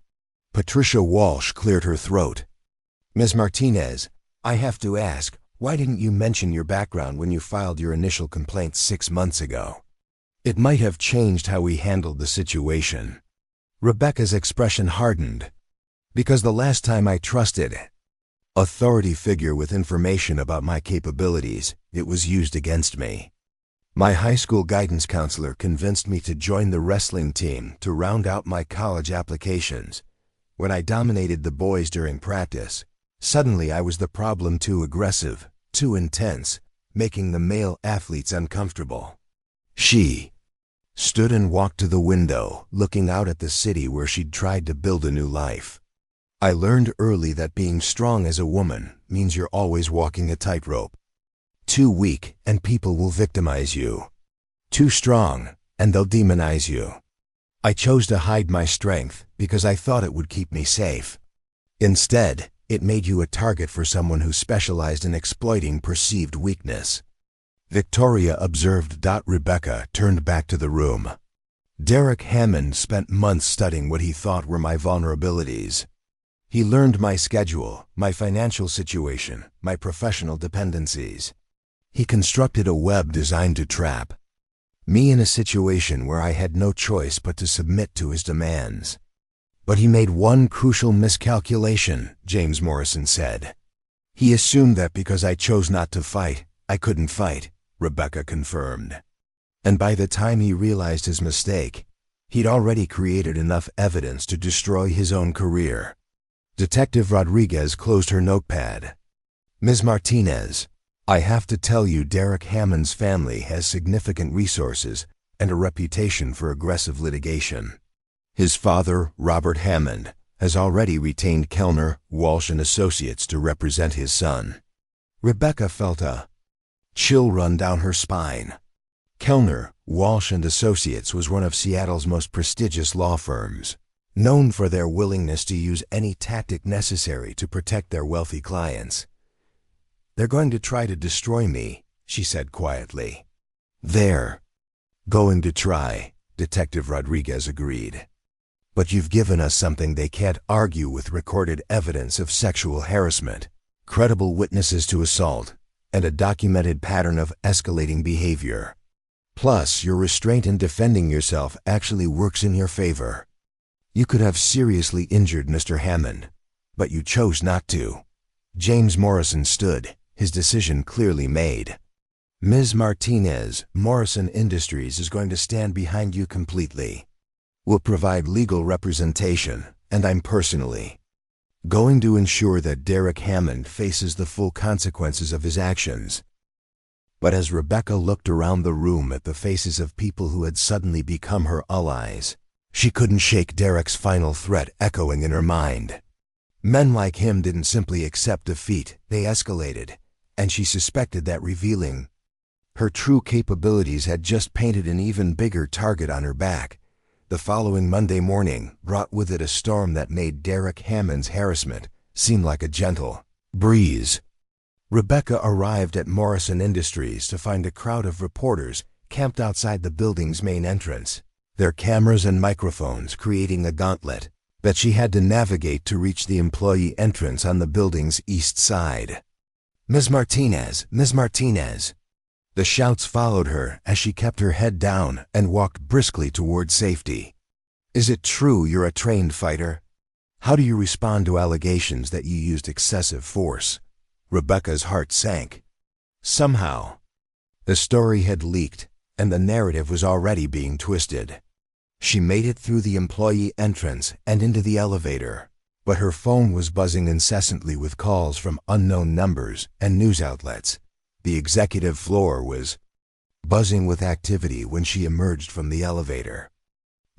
Patricia Walsh cleared her throat. Ms. Martinez, I have to ask, why didn't you mention your background when you filed your initial complaint 6 months ago? It might have changed how we handled the situation. Rebecca's expression hardened. Because the last time I trusted authority figure with information about my capabilities, it was used against me. My high school guidance counselor convinced me to join the wrestling team to round out my college applications. When I dominated the boys during practice, suddenly I was the problem, too aggressive, too intense, making the male athletes uncomfortable. She stood and walked to the window, looking out at the city where she'd tried to build a new life. I learned early that being strong as a woman means you're always walking a tightrope. Too weak and people will victimize you. Too strong and they'll demonize you. I chose to hide my strength because I thought it would keep me safe. Instead, it made you a target for someone who specialized in exploiting perceived weakness. Victoria observed. Rebecca turned back to the room. Derek Hammond spent months studying what he thought were my vulnerabilities. He learned my schedule, my financial situation, my professional dependencies. He constructed a web designed to trap me in a situation where I had no choice but to submit to his demands. But he made one crucial miscalculation, James Morrison said. He assumed that because I chose not to fight, I couldn't fight, Rebecca confirmed. And by the time he realized his mistake, he'd already created enough evidence to destroy his own career. Detective Rodriguez closed her notepad. Ms. Martinez, I have to tell you Derek Hammond's family has significant resources and a reputation for aggressive litigation. His father, Robert Hammond, has already retained Kellner, Walsh and Associates to represent his son. Rebecca felt a chill run down her spine. Kellner, Walsh and Associates was one of Seattle's most prestigious law firms, known for their willingness to use any tactic necessary to protect their wealthy clients. They're going to try to destroy me, she said quietly. They're going to try, Detective Rodriguez agreed. But you've given us something they can't argue with: recorded evidence of sexual harassment, credible witnesses to assault, and a documented pattern of escalating behavior. Plus, your restraint in defending yourself actually works in your favor. You could have seriously injured Mr. Hammond, but you chose not to. James Morrison stood, his decision clearly made. Ms. Martinez, Morrison Industries is going to stand behind you completely. We'll provide legal representation, and I'm personally going to ensure that Derek Hammond faces the full consequences of his actions. But as Rebecca looked around the room at the faces of people who had suddenly become her allies, She couldn't shake Derek's final threat echoing in her mind. Men like him didn't simply accept defeat, they escalated, and she suspected that revealing her true capabilities had just painted an even bigger target on her back. The following Monday morning brought with it a storm that made Derek Hammond's harassment seem like a gentle breeze. Rebecca arrived at Morrison Industries to find a crowd of reporters camped outside the building's main entrance, their cameras and microphones creating a gauntlet that she had to navigate to reach the employee entrance on the building's east side. "Ms. Martinez, Ms. Martinez." The shouts followed her as she kept her head down and walked briskly toward safety. "Is it true you're a trained fighter? How do you respond to allegations that you used excessive force?" Rebecca's heart sank. Somehow, the story had leaked, and the narrative was already being twisted. She made it through the employee entrance and into the elevator, but her phone was buzzing incessantly with calls from unknown numbers and news outlets. The executive floor was buzzing with activity when she emerged from the elevator.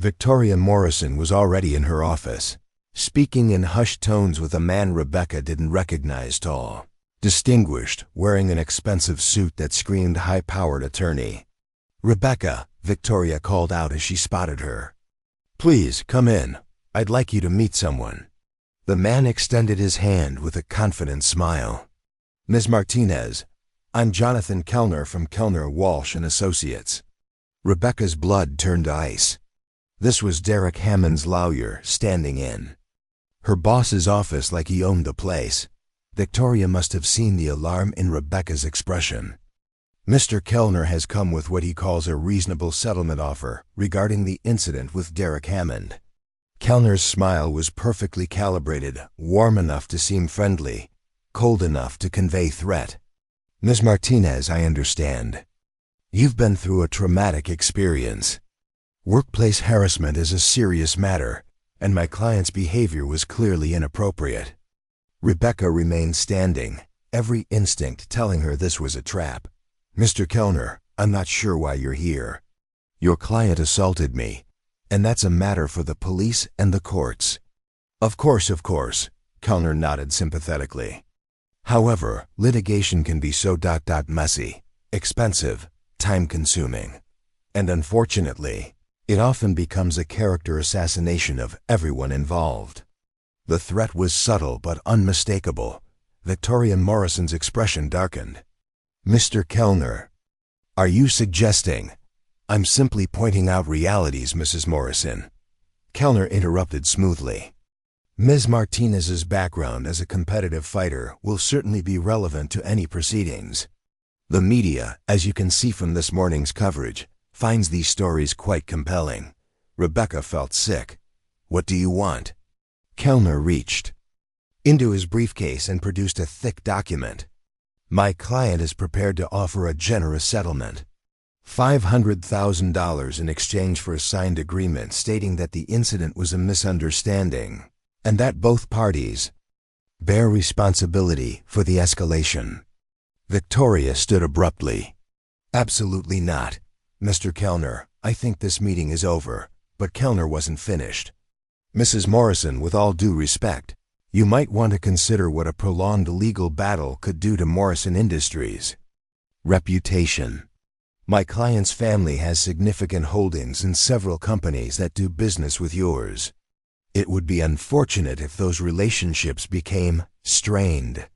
Victoria Morrison was already in her office, speaking in hushed tones with a man Rebecca didn't recognize, tall, distinguished, wearing an expensive suit that screamed high-powered attorney. "Rebecca," Victoria called out as she spotted her. "Please, come in. I'd like you to meet someone." The man extended his hand with a confident smile. "Ms. Martinez, I'm Jonathan Kellner from Kellner, Walsh & Associates." Rebecca's blood turned to ice. This was Derek Hammond's lawyer standing in her boss's office like he owned the place. Victoria must have seen the alarm in Rebecca's expression. "Mr. Kellner has come with what he calls a reasonable settlement offer regarding the incident with Derek Hammond." Kellner's smile was perfectly calibrated, warm enough to seem friendly, cold enough to convey threat. "Ms. Martinez, I understand. You've been through a traumatic experience. Workplace harassment is a serious matter, and my client's behavior was clearly inappropriate." Rebecca remained standing, every instinct telling her this was a trap. "Mr. Kellner, I'm not sure why you're here. Your client assaulted me, and that's a matter for the police and the courts." Of course, Kellner nodded sympathetically. "However, litigation can be so messy, expensive, time-consuming, and unfortunately, it often becomes a character assassination of everyone involved." The threat was subtle but unmistakable. Victoria Morrison's expression darkened. "Mr. Kellner, are you suggesting—" "I'm simply pointing out realities, Mrs. Morrison," Kellner interrupted smoothly. "Ms. Martinez's background as a competitive fighter will certainly be relevant to any proceedings. The media, as you can see from this morning's coverage, finds these stories quite compelling." Rebecca felt sick. "What do you want?" Kellner reached into his briefcase and produced a thick document. "My client is prepared to offer a generous settlement. $500,000 in exchange for a signed agreement stating that the incident was a misunderstanding, and that both parties bear responsibility for the escalation." Victoria stood abruptly. "Absolutely not. Mr. Kellner, I think this meeting is over." But Kellner wasn't finished. "Mrs. Morrison, with all due respect, you might want to consider what a prolonged legal battle could do to Morrison Industries' reputation. My client's family has significant holdings in several companies that do business with yours. It would be unfortunate if those relationships became strained."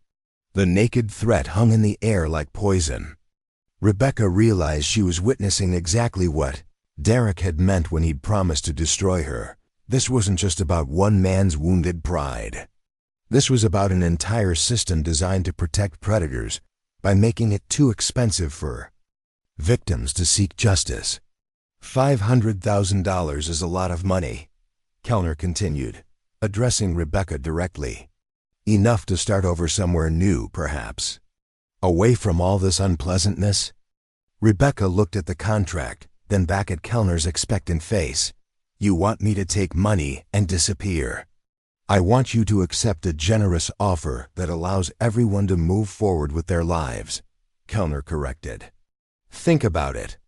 The naked threat hung in the air like poison. Rebecca realized she was witnessing exactly what Derek had meant when he'd promised to destroy her. This wasn't just about one man's wounded pride. This was about an entire system designed to protect predators by making it too expensive for victims to seek justice. $500,000 is a lot of money, Kellner continued, addressing Rebecca directly. "Enough to start over somewhere new, perhaps. Away from all this unpleasantness?" Rebecca looked at the contract, then back at Kellner's expectant face. "You want me to take money and disappear?" "I want you to accept a generous offer that allows everyone to move forward with their lives," Kellner corrected. "Think about it.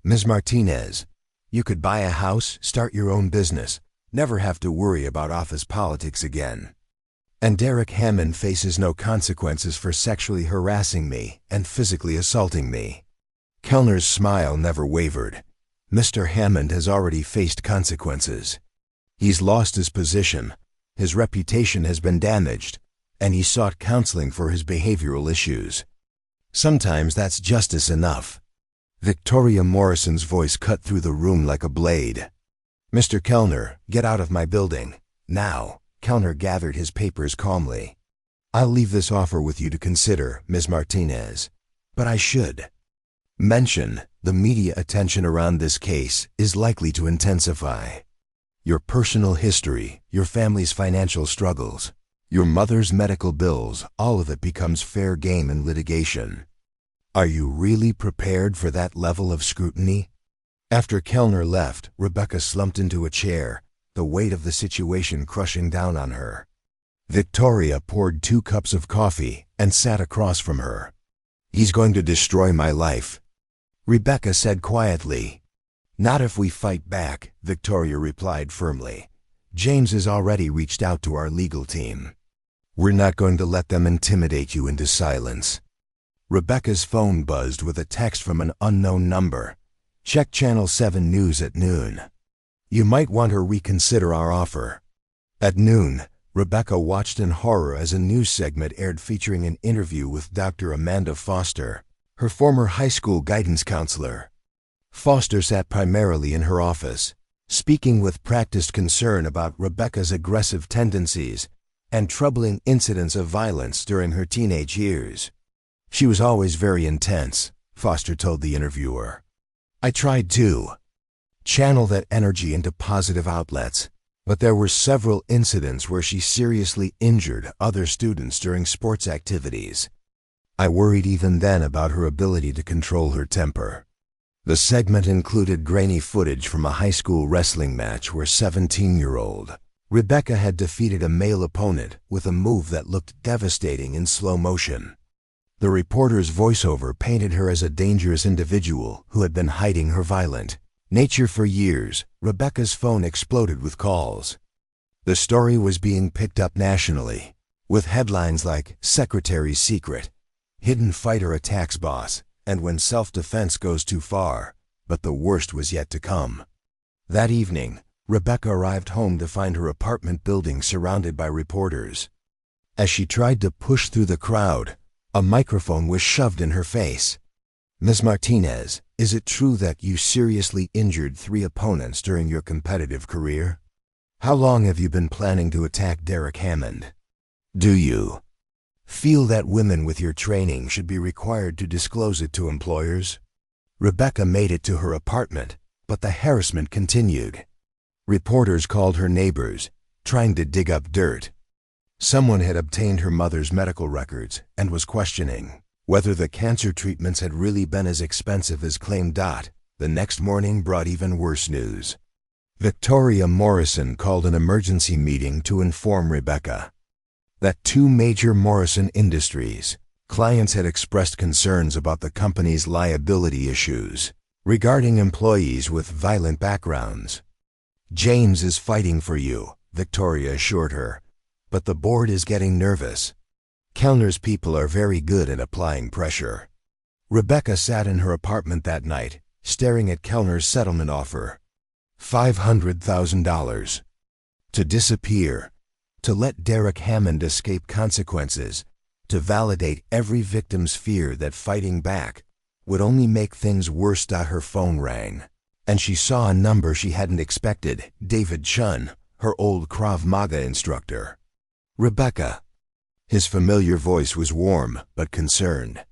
Ms. Martinez, You could buy a house, start your own business, never have to worry about office politics again. And Derek Hammond faces no consequences for sexually harassing me and physically assaulting me. Kellner's smile never wavered. Mr. Hammond has already faced consequences. He's lost his position, his reputation has been damaged, and he sought counseling for his behavioral issues. Sometimes that's justice enough. Victoria Morrison's voice cut through the room like a blade. Mr. Kellner, get out of my building, now. Kellner gathered his papers calmly. I'll leave this offer with you to consider, Ms. Martinez. But I should mention, the media attention around this case is likely to intensify. Your personal history, your family's financial struggles, your mother's medical bills, all of it becomes fair game in litigation. Are you really prepared for that level of scrutiny? After Kellner left, Rebecca slumped into a chair, the weight of the situation crushing down on her. Victoria poured 2 cups of coffee and sat across from her. He's going to destroy my life, Rebecca said quietly. Not if we fight back, Victoria replied firmly. James has already reached out to our legal team. We're not going to let them intimidate you into silence. Rebecca's phone buzzed with a text from an unknown number. Check Channel 7 News at noon. You might want to reconsider our offer. At noon, Rebecca watched in horror as a news segment aired featuring an interview with Dr. Amanda Foster, her former high school guidance counselor. Foster sat primarily in her office, speaking with practiced concern about Rebecca's aggressive tendencies and troubling incidents of violence during her teenage years. She was always very intense, Foster told the interviewer. I tried to channel that energy into positive outlets, but there were several incidents where she seriously injured other students during sports activities. I worried even then about her ability to control her temper. The segment included grainy footage from a high school wrestling match where 17-year-old Rebecca had defeated a male opponent with a move that looked devastating in slow motion. The reporter's voiceover painted her as a dangerous individual who had been hiding her violent nature for years. Rebecca's phone exploded with calls. The story was being picked up nationally, with headlines like Secretary's Secret, Hidden Fighter Attacks Boss, and When Self-Defense Goes Too Far, but the worst was yet to come. That evening, Rebecca arrived home to find her apartment building surrounded by reporters. As she tried to push through the crowd, a microphone was shoved in her face. Ms. Martinez, is it true that you seriously injured 3 opponents during your competitive career? How long have you been planning to attack Derek Hammond? Do you feel that women with your training should be required to disclose it to employers? Rebecca made it to her apartment, but the harassment continued. Reporters called her neighbors, trying to dig up dirt. Someone had obtained her mother's medical records and was questioning whether the cancer treatments had really been as expensive as claimed. The next morning brought even worse news. Victoria Morrison called an emergency meeting to inform Rebecca that 2 major Morrison Industries clients had expressed concerns about the company's liability issues regarding employees with violent backgrounds. James is fighting for you, Victoria assured her, but the board is getting nervous. Kellner's people are very good at applying pressure. Rebecca sat in her apartment that night, staring at Kellner's settlement offer. $500,000. To disappear, to let Derek Hammond escape consequences, to validate every victim's fear that fighting back would only make things worse. Her phone rang, and she saw a number she hadn't expected, David Chun, her old Krav Maga instructor. Rebecca. His familiar voice was warm but concerned.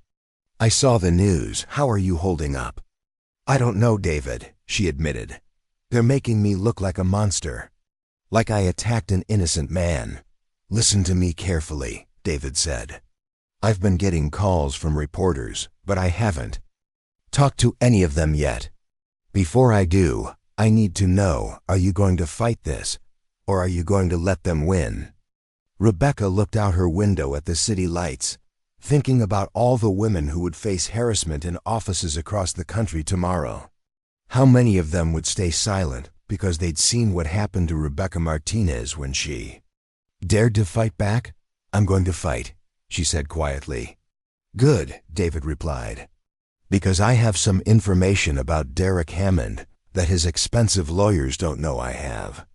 I saw the news. How are you holding up? I don't know, David, she admitted. They're making me look like a monster. Like I attacked an innocent man. Listen to me carefully, David said. I've been getting calls from reporters, but I haven't talked to any of them yet. Before I do, I need to know, are you going to fight this, or are you going to let them win? Rebecca looked out her window at the city lights, thinking about all the women who would face harassment in offices across the country tomorrow. How many of them would stay silent because they'd seen what happened to Rebecca Martinez when she dared to fight back? "I'm going to fight," she said quietly. "Good," David replied, "because I have some information about Derek Hammond that his expensive lawyers don't know I have.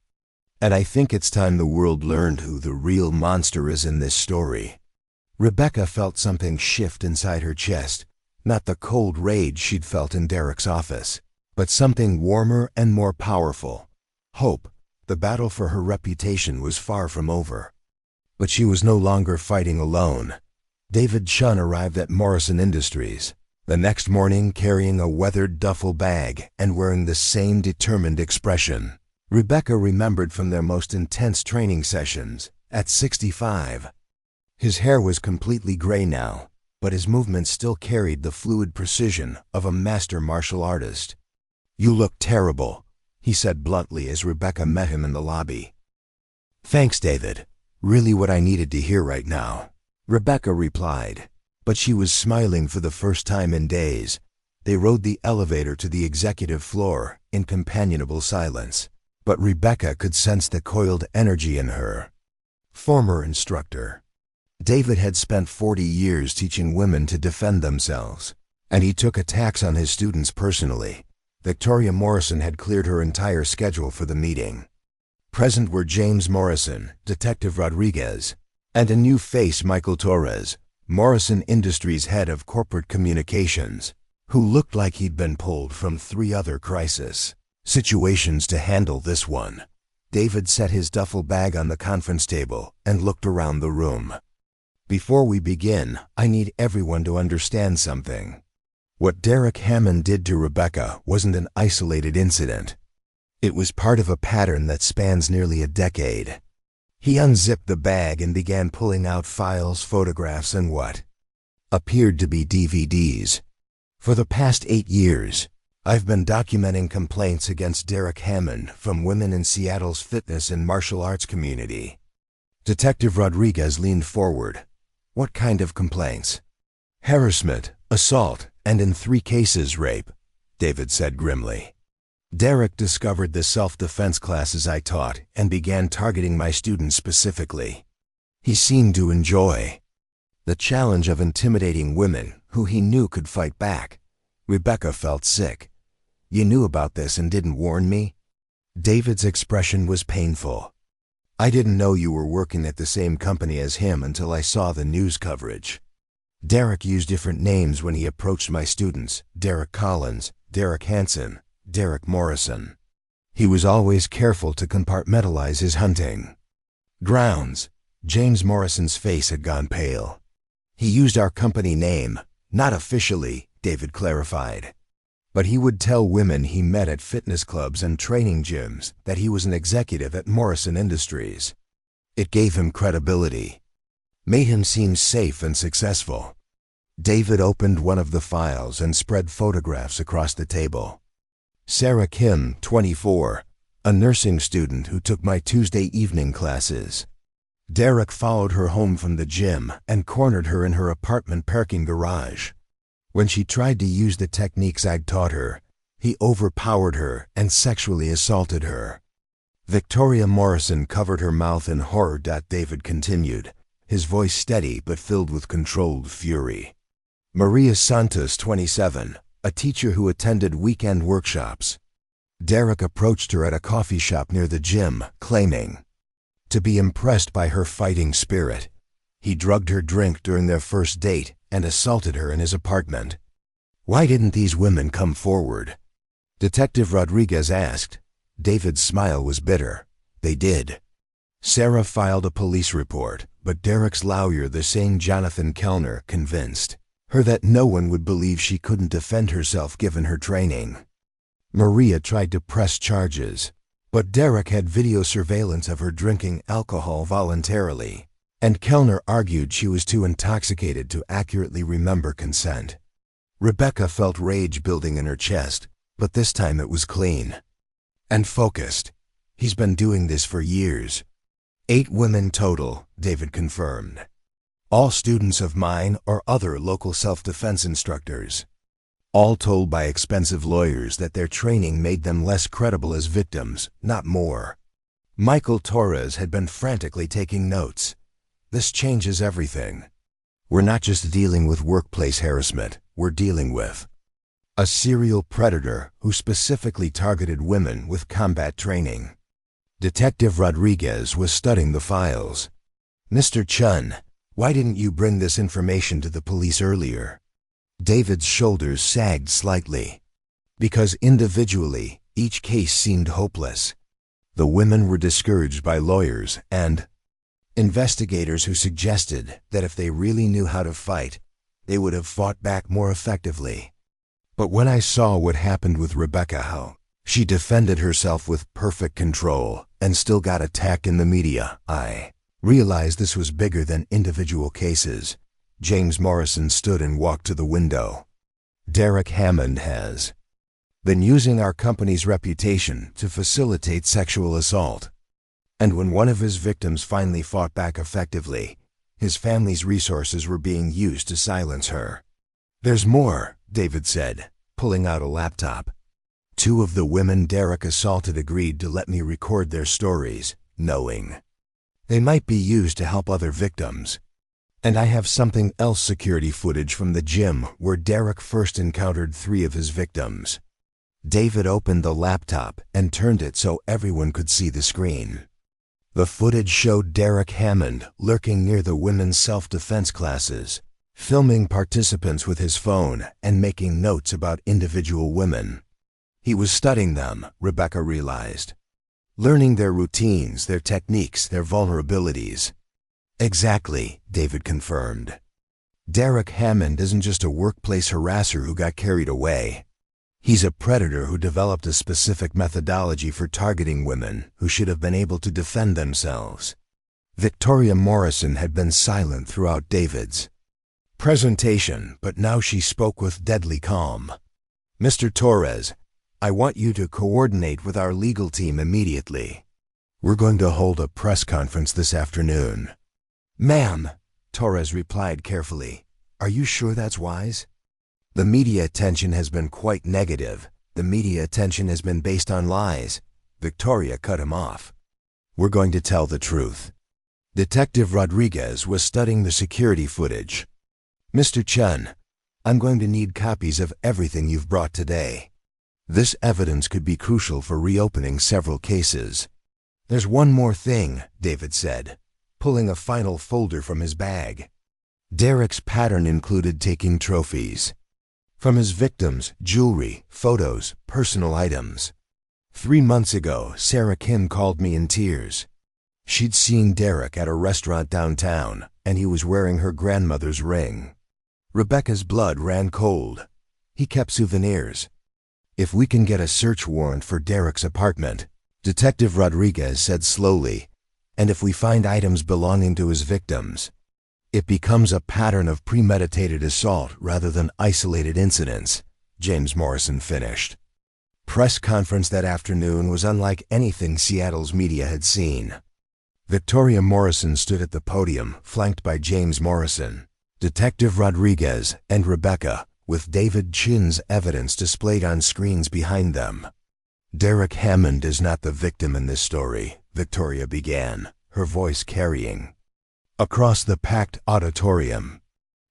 And I think it's time the world learned who the real monster is in this story." Rebecca felt something shift inside her chest, not the cold rage she'd felt in Derek's office, but something warmer and more powerful. Hope. The battle for her reputation was far from over. But she was no longer fighting alone. David Shunn arrived at Morrison Industries the next morning carrying a weathered duffel bag and wearing the same determined expression Rebecca remembered from their most intense training sessions at 65. His hair was completely gray now, but his movements still carried the fluid precision of a master martial artist. "You look terrible," he said bluntly as Rebecca met him in the lobby. "Thanks, David. Really what I needed to hear right now," Rebecca replied, but she was smiling for the first time in days. They rode the elevator to the executive floor in companionable silence, but Rebecca could sense the coiled energy in her. Former instructor. David had spent 40 years teaching women to defend themselves, and he took attacks on his students personally. Victoria Morrison had cleared her entire schedule for the meeting. Present were James Morrison, Detective Rodriguez, and a new face, Michael Torres, Morrison Industries head of corporate communications, who looked like he'd been pulled from 3 other crisis situations to handle this one. David set his duffel bag on the conference table and looked around the room. "Before we begin, I need everyone to understand something. What Derek Hammond did to Rebecca wasn't an isolated incident. It was part of a pattern that spans nearly a decade." He unzipped the bag and began pulling out files, photographs, and what appeared to be DVDs. "For the past 8 years, I've been documenting complaints against Derek Hammond from women in Seattle's fitness and martial arts community." Detective Rodriguez leaned forward. "What kind of complaints?" "Harassment, assault, and in 3 cases rape," David said grimly. "Derek discovered the self-defense classes I taught and began targeting my students specifically. He seemed to enjoy the challenge of intimidating women who he knew could fight back." Rebecca felt sick. "You knew about this and didn't warn me?" David's expression was painful. "I didn't know you were working at the same company as him until I saw the news coverage. Derek used different names when he approached my students: Derek Collins, Derek Hansen, Derek Morrison. He was always careful to compartmentalize his hunting grounds." James Morrison's face had gone pale. "He used our company name, not officially," David clarified. "But he would tell women he met at fitness clubs and training gyms that he was an executive at Morrison Industries. It gave him credibility, made him seem safe and successful." David opened one of the files and spread photographs across the table. "Sarah Kim, 24, a nursing student who took my Tuesday evening classes. Derek followed her home from the gym and cornered her in her apartment parking garage. When she tried to use the techniques I'd taught her, he overpowered her and sexually assaulted her." Victoria Morrison covered her mouth in horror. David continued, his voice steady but filled with controlled fury. "Maria Santos, 27, a teacher who attended weekend workshops. Derek approached her at a coffee shop near the gym, claiming to be impressed by her fighting spirit. He drugged her drink during their first date and assaulted her in his apartment." "Why didn't these women come forward?" Detective Rodriguez asked. David's smile was bitter. "They did. Sarah filed a police report, but Derek's lawyer, the same Jonathan Kellner, convinced her that no one would believe she couldn't defend herself given her training. Maria tried to press charges, but Derek had video surveillance of her drinking alcohol voluntarily, and Kellner argued she was too intoxicated to accurately remember consent." Rebecca felt rage building in her chest, but this time it was clean and focused. "He's been doing this for years." 8 women total, David confirmed. "All students of mine or other local self-defense instructors. all told by expensive lawyers that their training made them less credible as victims, not more. Michael Torres had been frantically taking notes. This changes everything. We're not just dealing with workplace harassment, we're dealing with a serial predator who specifically targeted women with combat training. Detective Rodriguez was studying the files. "Mr. Chun, why didn't you bring this information to the police earlier?" David's shoulders sagged slightly. Because individually, each case seemed hopeless. The women were discouraged by lawyers and investigators who suggested that if they really knew how to fight, they would have fought back more effectively. But when I saw what happened with Rebecca, how she defended herself with perfect control and still got attacked in the media, I realized this was bigger than individual cases. James Morrison stood and walked to the window. "Derek Hammond has been using our company's reputation to facilitate sexual assault. And when one of his victims finally fought back effectively, his family's resources were being used to silence her." "There's more," David said, pulling out a laptop. "Two of the women Derek assaulted agreed to let me record their stories, knowing they might be used to help other victims. And I have something else, security footage from the gym where Derek first encountered 3 of his victims." David opened the laptop and turned it so everyone could see the screen. The footage showed Derek Hammond lurking near the women's self-defense classes, filming participants with his phone and making notes about individual women. He was studying them, Rebecca realized. Learning their routines, their techniques, their vulnerabilities. "Exactly," David confirmed. "Derek Hammond isn't just a workplace harasser who got carried away. He's a predator who developed a specific methodology for targeting women who should have been able to defend themselves." Victoria Morrison had been silent throughout David's presentation, but now she spoke with deadly calm. "Mr. Torres, I want you to coordinate with our legal team immediately. We're going to hold a press conference this afternoon." "Ma'am," Torres replied carefully, "are you sure that's wise? The media attention has been quite negative. The media attention has been based on lies." Victoria cut him off. "We're going to tell the truth." Detective Rodriguez was studying the security footage. "Mr. Chun, I'm going to need copies of everything you've brought today. This evidence could be crucial for reopening several cases." "There's one more thing," David said, pulling a final folder from his bag. Derek's pattern included taking trophies from his victims, jewelry, photos, personal items. 3 months ago, Sarah Kim called me in tears. She'd seen Derek at a restaurant downtown, and he was wearing her grandmother's ring. Rebecca's blood ran cold. He kept souvenirs. "If we can get a search warrant for Derek's apartment," Detective Rodriguez said slowly, "and if we find items belonging to his victims, it becomes a pattern of premeditated assault rather than isolated incidents," James Morrison finished. Press conference that afternoon was unlike anything Seattle's media had seen. Victoria Morrison stood at the podium, flanked by James Morrison, Detective Rodriguez, and Rebecca, with David Chin's evidence displayed on screens behind them. "Derek Hammond is not the victim in this story," Victoria began, her voice carrying across the packed auditorium.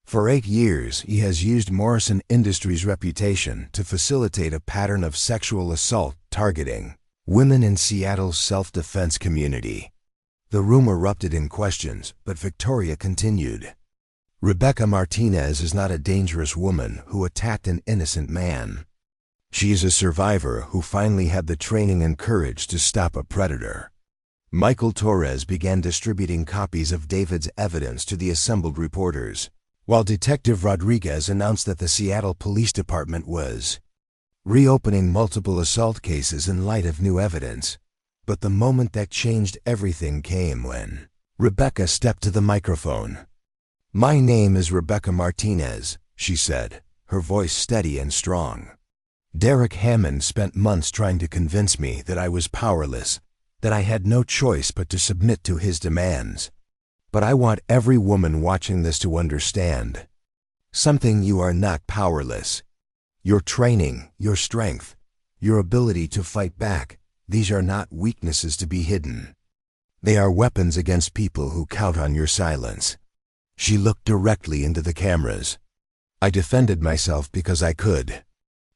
"For 8 years, he has used Morrison Industries' reputation to facilitate a pattern of sexual assault targeting women in Seattle's self-defense community." The room erupted in questions, but Victoria continued. "Rebecca Martinez is not a dangerous woman who attacked an innocent man. She is a survivor who finally had the training and courage to stop a predator." Michael Torres began distributing copies of David's evidence to the assembled reporters, while Detective Rodriguez announced that the Seattle Police Department was reopening multiple assault cases in light of new evidence. But the moment that changed everything came when Rebecca stepped to the microphone. "My name is Rebecca Martinez," she said, her voice steady and strong. "Derek Hammond spent months trying to convince me that I was powerless, that I had no choice but to submit to his demands. But I want every woman watching this to understand something: you are not powerless. Your training, your strength, your ability to fight back, these are not weaknesses to be hidden. They are weapons against people who count on your silence. She looked directly into the cameras. I defended myself because I could.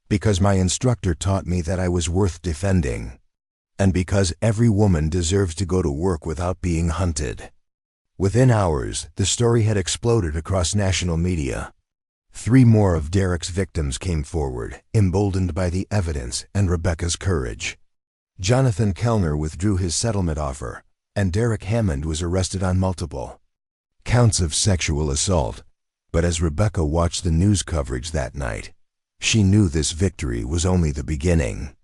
Because my instructor taught me that I was worth defending. And because every woman deserves to go to work without being hunted. Within hours, the story had exploded across national media. 3 more of Derek's victims came forward, emboldened by the evidence and Rebecca's courage. Jonathan Kellner withdrew his settlement offer, and Derek Hammond was arrested on multiple counts of sexual assault. But as Rebecca watched the news coverage that night, she knew this victory was only the beginning.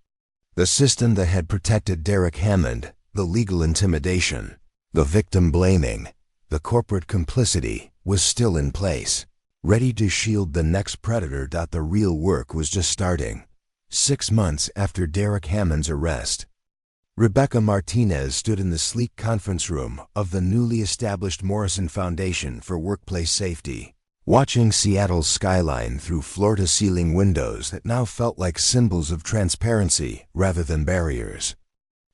The system that had protected Derek Hammond, the legal intimidation, the victim blaming, the corporate complicity, was still in place, ready to shield the next predator. The real work was just starting. 6 months after Derek Hammond's arrest, Rebecca Martinez stood in the sleek conference room of the newly established Morrison Foundation for Workplace Safety, watching Seattle's skyline through floor-to-ceiling windows that now felt like symbols of transparency rather than barriers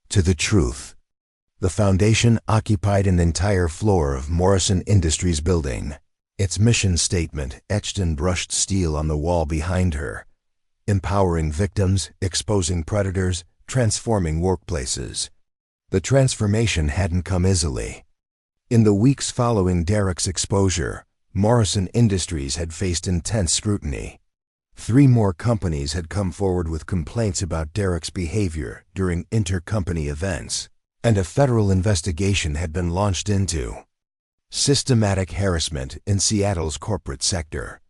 to the truth. The foundation occupied an entire floor of Morrison Industries building, its mission statement etched in brushed steel on the wall behind her: empowering victims, exposing predators, transforming workplaces. The transformation hadn't come easily. In the weeks following Derek's exposure, Morrison Industries had faced intense scrutiny. 3 more companies had come forward with complaints about Derek's behavior during intercompany events, and a federal investigation had been launched into systematic harassment in Seattle's corporate sector.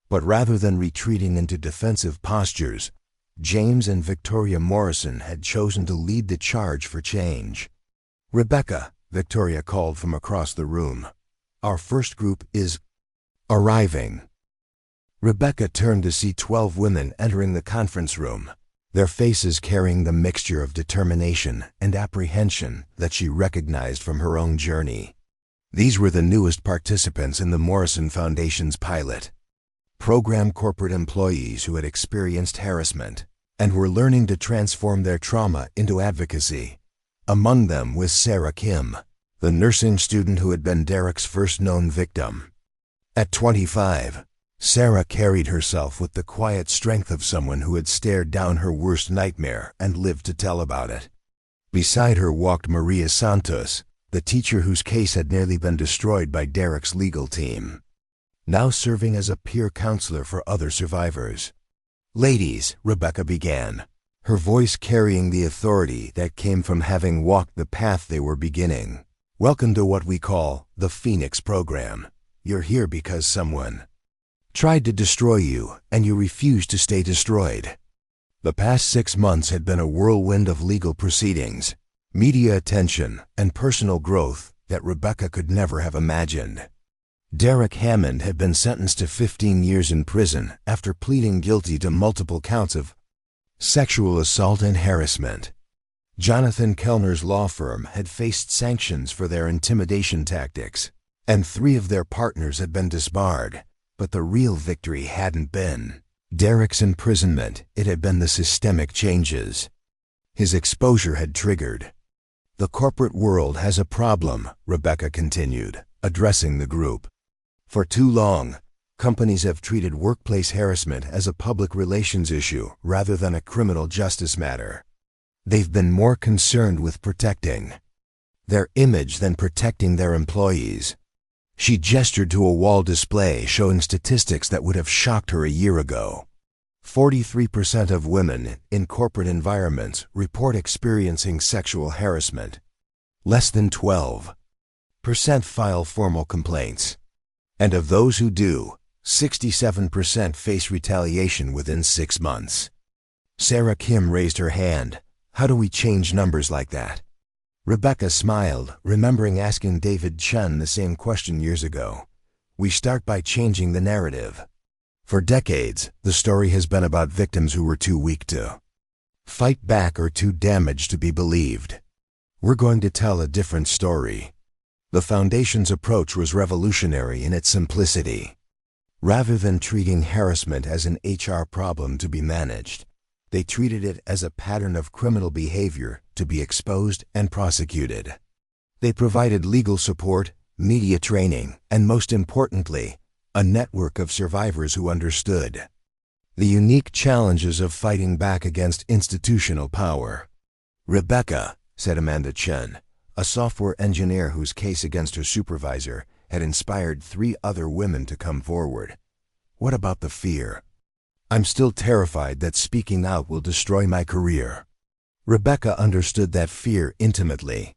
But rather than retreating into defensive postures, James and Victoria Morrison had chosen to lead the charge for change. "Rebecca," Victoria called from across the room, "our first group is arriving." Rebecca turned to see 12 women entering the conference room, their faces carrying the mixture of determination and apprehension that she recognized from her own journey. These were the newest participants in the Morrison Foundation's pilot program, corporate employees who had experienced harassment and were learning to transform their trauma into advocacy. Among them was Sarah Kim, the nursing student who had been Derek's first known victim. At 25, Sarah carried herself with the quiet strength of someone who had stared down her worst nightmare and lived to tell about it. Beside her walked Maria Santos, the teacher whose case had nearly been destroyed by Derek's legal team, now serving as a peer counselor for other survivors. "Ladies," Rebecca began, her voice carrying the authority that came from having walked the path they were beginning. "Welcome to what we call the Phoenix Program. You're here because someone tried to destroy you, and you refused to stay destroyed." The past 6 months had been a whirlwind of legal proceedings, media attention, and personal growth that Rebecca could never have imagined. Derek Hammond had been sentenced to 15 years in prison after pleading guilty to multiple counts of sexual assault and harassment. Jonathan Kellner's law firm had faced sanctions for their intimidation tactics, and 3 of their partners had been disbarred. But the real victory hadn't been Derek's imprisonment, it had been the systemic changes his exposure had triggered. "The corporate world has a problem," Rebecca continued, addressing the group. "For too long, companies have treated workplace harassment as a public relations issue rather than a criminal justice matter. They've been more concerned with protecting their image than protecting their employees." She gestured to a wall display showing statistics that would have shocked her a year ago. 43% of women in corporate environments report experiencing sexual harassment. Less than 12% file formal complaints. And of those who do, 67% face retaliation within 6 months. Sarah Kim raised her hand. "How do we change numbers like that?" Rebecca smiled, remembering asking David Chen the same question years ago. "We start by changing the narrative." For decades, the story has been about victims who were too weak to fight back or too damaged to be believed. We're going to tell a different story. The Foundation's approach was revolutionary in its simplicity. Rather than treating harassment as an HR problem to be managed, they treated it as a pattern of criminal behavior to be exposed and prosecuted. They provided legal support, media training, and most importantly, a network of survivors who understood the unique challenges of fighting back against institutional power. "Rebecca," said Amanda Chen, a software engineer whose case against her supervisor had inspired 3 other women to come forward. "What about the fear? I'm still terrified that speaking out will destroy my career." Rebecca understood that fear intimately.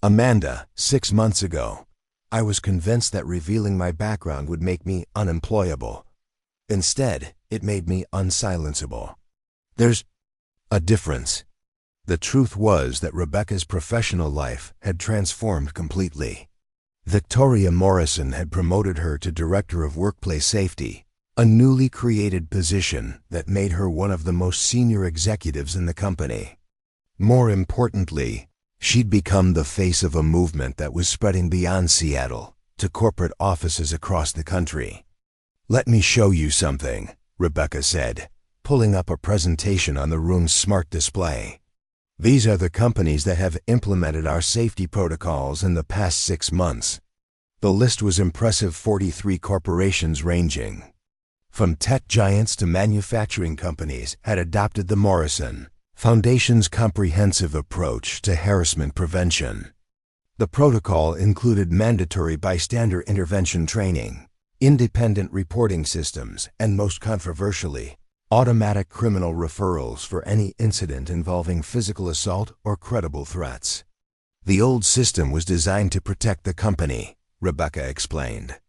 "Amanda, 6 months ago, I was convinced that revealing my background would make me unemployable. Instead, it made me unsilenceable. There's a difference." The truth was that Rebecca's professional life had transformed completely. Victoria Morrison had promoted her to Director of Workplace Safety, a newly created position that made her one of the most senior executives in the company. More importantly, she'd become the face of a movement that was spreading beyond Seattle to corporate offices across the country. "Let me show you something," Rebecca said, pulling up a presentation on the room's smart display. "These are the companies that have implemented our safety protocols in the past 6 months. The list was impressive: 43 corporations ranging from tech giants to manufacturing companies had adopted the Morrison Foundation's comprehensive approach to harassment prevention. The protocol included mandatory bystander intervention training, independent reporting systems, and most controversially, automatic criminal referrals for any incident involving physical assault or credible threats. The old system was designed to protect the company," Rebecca explained.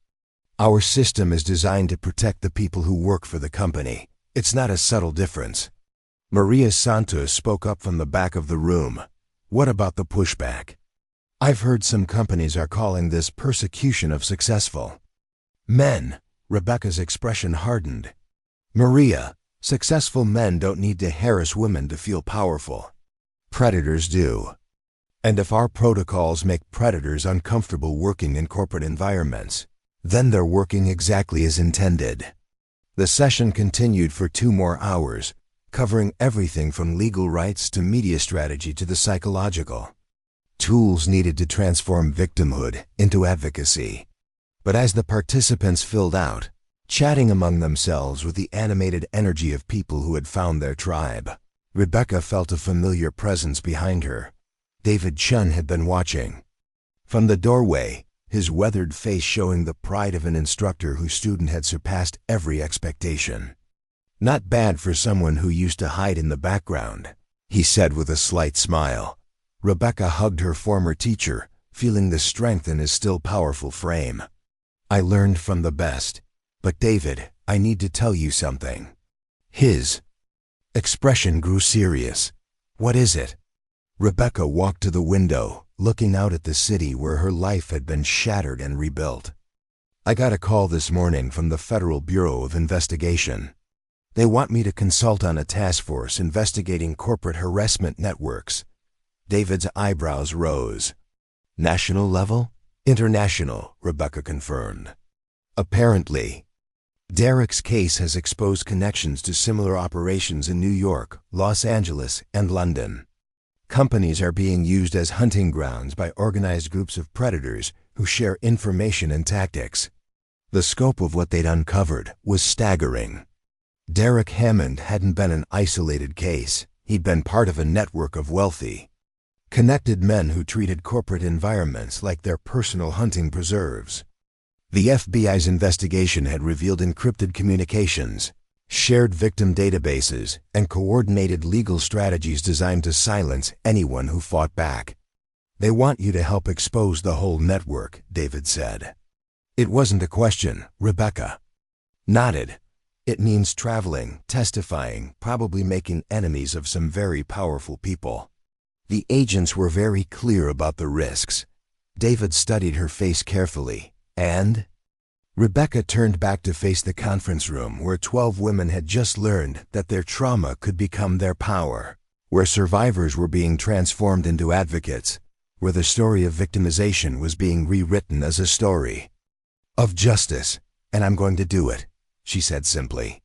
"Our system is designed to protect the people who work for the company. It's not a subtle difference." Maria Santos spoke up from the back of the room. "What about the pushback? I've heard some companies are calling this persecution of successful men." Rebecca's expression hardened. "Maria, successful men don't need to harass women to feel powerful. Predators do. And if our protocols make predators uncomfortable working in corporate environments, then they're working exactly as intended." The session continued for 2 more hours, covering everything from legal rights to media strategy to the psychological tools needed to transform victimhood into advocacy. But as the participants filled out, chatting among themselves with the animated energy of people who had found their tribe, Rebecca felt a familiar presence behind her. David Chun had been watching from the doorway, his weathered face showing the pride of an instructor whose student had surpassed every expectation. "Not bad for someone who used to hide in the background," he said with a slight smile. Rebecca hugged her former teacher, feeling the strength in his still powerful frame. "I learned from the best. But David, I need to tell you something." His expression grew serious. "What is it?" Rebecca walked to the window, looking out at the city where her life had been shattered and rebuilt. "I got a call this morning from the Federal Bureau of Investigation. They want me to consult on a task force investigating corporate harassment networks." David's eyebrows rose. "National level?" "International," Rebecca confirmed. "Apparently, Derek's case has exposed connections to similar operations in New York, Los Angeles, and London. Companies are being used as hunting grounds by organized groups of predators who share information and tactics." The scope of what they'd uncovered was staggering. Derek Hammond hadn't been an isolated case. He'd been part of a network of wealthy, connected men who treated corporate environments like their personal hunting preserves. The FBI's investigation had revealed encrypted communications, shared victim databases, and coordinated legal strategies designed to silence anyone who fought back. "They want you to help expose the whole network," David said. It wasn't a question. Rebecca nodded. "It means traveling, testifying, probably making enemies of some very powerful people." The agents were very clear about the risks. David studied her face carefully. "And?" Rebecca turned back to face the conference room where 12 women had just learned that their trauma could become their power, where survivors were being transformed into advocates, where the story of victimization was being rewritten as a story of justice. "And I'm going to do it," she said simply.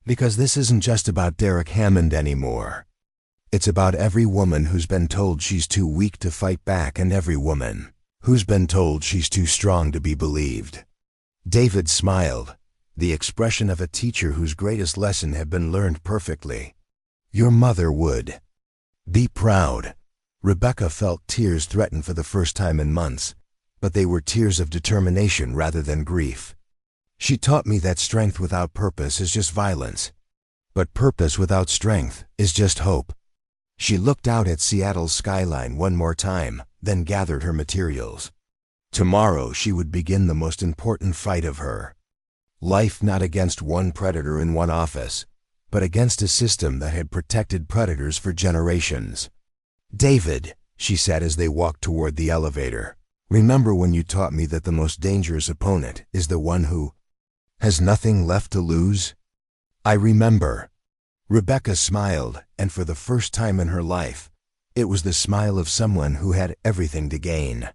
Because this isn't just about Derek Hammond anymore. It's about every woman who's been told she's too weak to fight back and every woman who's been told she's too strong to be believed. David smiled, the expression of a teacher whose greatest lesson had been learned perfectly. Your mother would be proud. Rebecca felt tears threaten for the first time in months, but they were tears of determination rather than grief. She taught me that strength without purpose is just violence, but purpose without strength is just hope. She looked out at Seattle's skyline one more time, then gathered her materials. Tomorrow she would begin the most important fight of her life, not against one predator in one office, but against a system that had protected predators for generations. David, she said as they walked toward the elevator, remember when you taught me that the most dangerous opponent is the one who has nothing left to lose? I remember. Rebecca smiled, and for the first time in her life, it was the smile of someone who had everything to gain.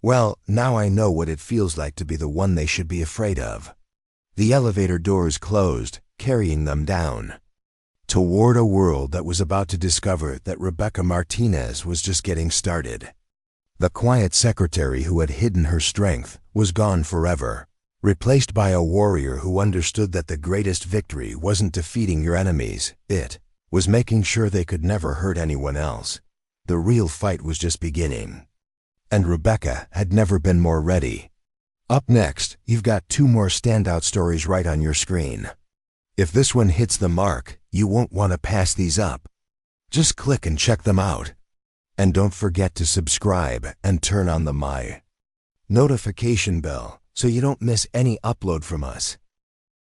Well, now I know what it feels like to be the one they should be afraid of. The elevator doors closed, carrying them down toward a world that was about to discover that Rebecca Martinez was just getting started. The quiet secretary who had hidden her strength was gone forever, replaced by a warrior who understood that the greatest victory wasn't defeating your enemies, it was making sure they could never hurt anyone else. The real fight was just beginning. And Rebecca had never been more ready. Up next, you've got 2 more standout stories right on your screen. If this one hits the mark, you won't want to pass these up. Just click and check them out. And don't forget to subscribe and turn on the notification bell so you don't miss any upload from us.